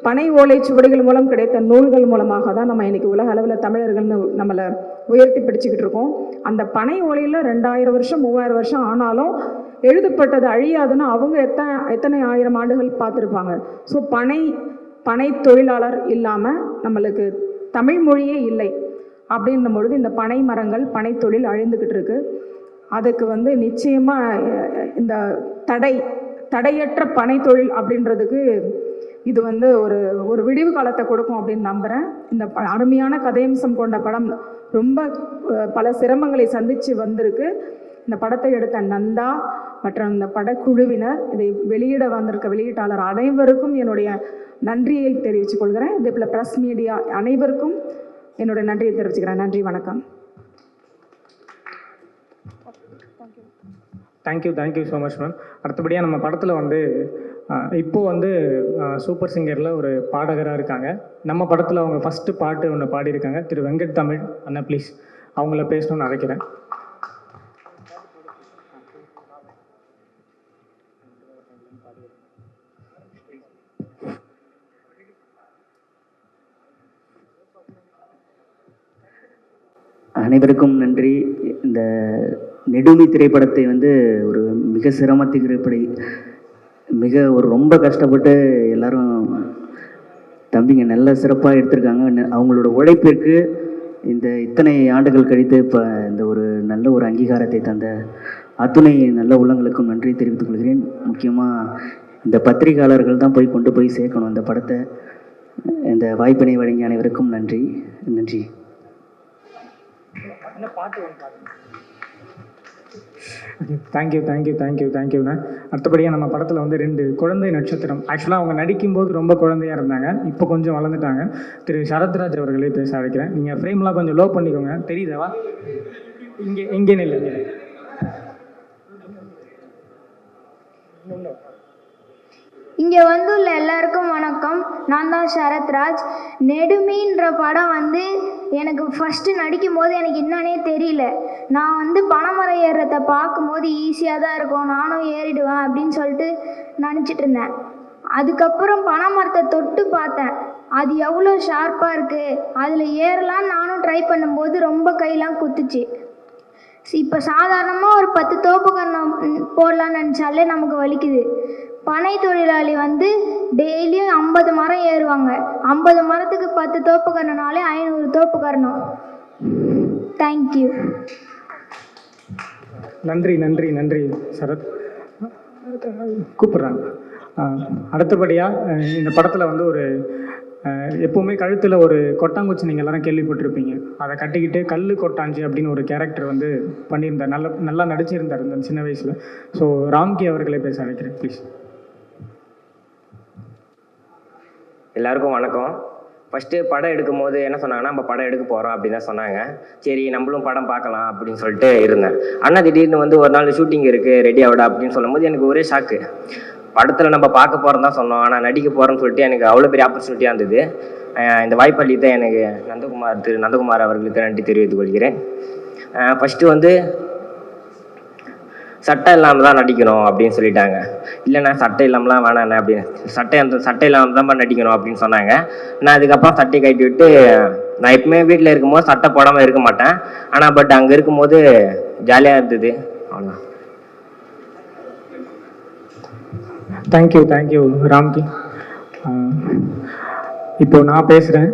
Speaker 2: பனை ஓலை சுவடிகள் மூலம் கிடைத்த நூல்கள் மூலமாக தான் நம்ம இன்னைக்கு உலக அளவில் தமிழர்கள்னு நம்மளை உயர்த்தி பிடிச்சிக்கிட்டு இருக்கோம். அந்த பனை ஓலையில் 2000 வருஷம் 3000 வருஷம் ஆனாலும் எழுதப்பட்டது அழியாதுன்னு அவங்க எத்தனை ஆயிரம் ஆண்டுகள் பார்த்துருப்பாங்க. ஸோ பனை தொழிலாளர் இல்லாமல் நம்மளுக்கு தமிழ் மொழியே இல்லை அப்படின்னும் பொழுது இந்த பனை மரங்கள் பனைத்தொழில் அழிந்துக்கிட்டு இருக்கு. அதுக்கு வந்து நிச்சயமாக இந்த தடையற்ற பனைத்தொழில் அப்படின்றதுக்கு இது வந்து ஒரு விடிவு காலத்தை கொடுக்கும் அப்படின்னு நம்புகிறேன். இந்த அருமையான கதையம்சம் கொண்ட படம் ரொம்ப பல சிரமங்களை சந்தித்து வந்திருக்கு. இந்த படத்தை எடுத்த நந்தா மற்றும் இந்த படக்குழுவினர், இதை வெளியிட வந்திருக்க வெளியீட்டாளர் அனைவருக்கும் என்னுடைய நன்றியை தெரிவித்துக் கொள்கிறேன். இதே போல் ப்ரெஸ் மீடியா அனைவருக்கும் என்னுடைய நன்றியை தெரிவிச்சுக்கிறேன். நன்றி, வணக்கம்.
Speaker 3: Thank you so much ma'am. அடுத்தபடியாக நம்ம படத்தில் வந்து இப்போது வந்து சூப்பர் சிங்கரில் ஒரு பாடகராக இருக்காங்க. நம்ம படத்தில் அவங்க ஃபஸ்ட்டு பாட்டு ஒன்று பாடியிருக்காங்க. திரு வெங்கட் தமிழ் அண்ணா, ப்ளீஸ் அவங்கள பேசணும்னு அழைக்கிறேன்.
Speaker 10: அனைவருக்கும் நன்றி. இந்த நெடுமி திரைப்படத்தை வந்து ஒரு மிக சிரமத்துக்கு ரொம்ப கஷ்டப்பட்டு எல்லாரும் தம்பிங்க நல்ல சிறப்பாக எடுத்திருக்காங்க. அவங்களோட உழைப்பிற்கு இத்தனை ஆண்டுகள் கழித்து இப்போ இந்த நல்ல ஒரு அங்கீகாரத்தை தந்த அத்துணை நல்ல உள்ளங்களுக்கும் நன்றி தெரிவித்துக் கொள்கிறேன். முக்கியமாக இந்த பத்திரிகையாளர்கள் தான் கொண்டு போய் சேர்க்கணும் இந்த படத்தை. இந்த வாய்ப்பினை வழங்கிய அனைவருக்கும் நன்றி.
Speaker 3: தேங்க்யூண்ணா. அடுத்தபடியாக நம்ம படத்தில் வந்து 2 குழந்தை நட்சத்திரம், ஆக்சுவலாக அவங்க நடிக்கும்போது ரொம்ப குழந்தையாக இருந்தாங்க, இப்போ கொஞ்சம் வளர்ந்துட்டாங்க. திரு சரத்ராஜ் அவர்களே பேச அழைக்கிறேன். நீங்கள் ஃப்ரேம்லாம் கொஞ்சம் லோ பண்ணிக்கோங்க. தெரியுதாவா? இங்கே இல்லை.
Speaker 11: இங்கே வந்துள்ள எல்லாருக்கும் வணக்கம். நான் தான் சரத்ராஜ். நெடுமின்ற படம் வந்து எனக்கு ஃபஸ்ட்டு நடிக்கும் போது எனக்கு என்னன்னே தெரியல. நான் வந்து பனைமரம் ஏறுறத பார்க்கும்போது ஈஸியாக தான் இருக்கும், நானும் ஏறிடுவேன் அப்படின்னு சொல்லிட்டு நினச்சிட்டு இருந்தேன். அதுக்கப்புறம் பனைமரத்தை தொட்டு பார்த்தேன், அது எவ்வளோ ஷார்ப்பாக இருக்குது. அதில் ஏறலான்னு நானும் ட்ரை பண்ணும்போது ரொம்ப கையெல்லாம் குத்துச்சு. இப்போ சாதாரணமாக ஒரு 10 தோப்பு கரணம் போடலான்னு நினச்சாலே நமக்கு வலிக்குது. பனை தொழிலாளி வந்து டெய்லியும் 50 மரம் ஏறுவாங்க. 50 மரத்துக்கு 10 தோப்பு கரணனாலே 500 தோப்பு கரணம். தேங்க்யூ.
Speaker 3: நன்றி சரத். கூப்பிட்றாங்க. அடுத்தபடியாக இந்த படத்தில் வந்து எப்போவுமே கழுத்தில் ஒரு கொட்டாங்குச்சி நீங்கள் எல்லாரும் கேள்விப்பட்டிருப்பீங்க. அதை கட்டிக்கிட்டு கல் கொட்டாஞ்சி அப்படின்னு ஒரு கேரக்டர் வந்து பண்ணியிருந்தார். நல்லா நடிச்சிருந்தார் இந்த சின்ன வயசில். ஸோ ராம்கி அவர்களை பேச அழைக்கிறேன், ப்ளீஸ்.
Speaker 12: எல்லாருக்கும் வணக்கம். ஃபஸ்ட்டு படம் எடுக்கும் போது என்ன சொன்னாங்கன்னா, நம்ம படம் எடுக்க போகிறோம் அப்படின்னு தான் சொன்னாங்க. சரி நம்மளும் படம் பார்க்கலாம் அப்படின்னு சொல்லிட்டு இருந்தேன். ஆனால் திடீர்னு வந்து ஒரு நாள் ஷூட்டிங் இருக்குது, ரெடி ஆகிடா அப்படின்னு சொல்லும் போது எனக்கு ஒரே ஷாக்கு. படத்தில் நம்ம பார்க்க போகிறோம் தான் சொன்னோம், ஆனால் நடிக்க போகிறோன்னு சொல்லிட்டு எனக்கு அவ்வளோ பெரிய ஆப்பர்ச்சுனிட்டியாக இருந்தது. இந்த வாய்ப்பள்ளி தான் எனக்கு திரு நந்தகுமார் அவர்களுக்கு நன்றி தெரிவித்துக் கொள்கிறேன். ஃபஸ்ட்டு வந்து சட்டை இல்லாமல் தான் நடிக்கணும் அப்படின்னு சொல்லிட்டாங்க. இல்லைண்ணா சட்டை இல்லாமலாம் வேணாண்ணே அப்படின்னு, சட்டை இல்லாமல் தான் நடிக்கணும் அப்படின்னு சொன்னாங்க. நான் அதுக்கப்புறம் சட்டையை கட்டி விட்டு, நான் எப்பவுமே வீட்டில் இருக்கும்போது சட்டை போடாமல் இருக்க மாட்டேன். ஆனால் பட் அங்கே இருக்கும்போது ஜாலியாக இருந்தது. அவ்வளோதான்.
Speaker 3: தேங்க்யூ ராம்கி. இப்போ நான் பேசுகிறேன்.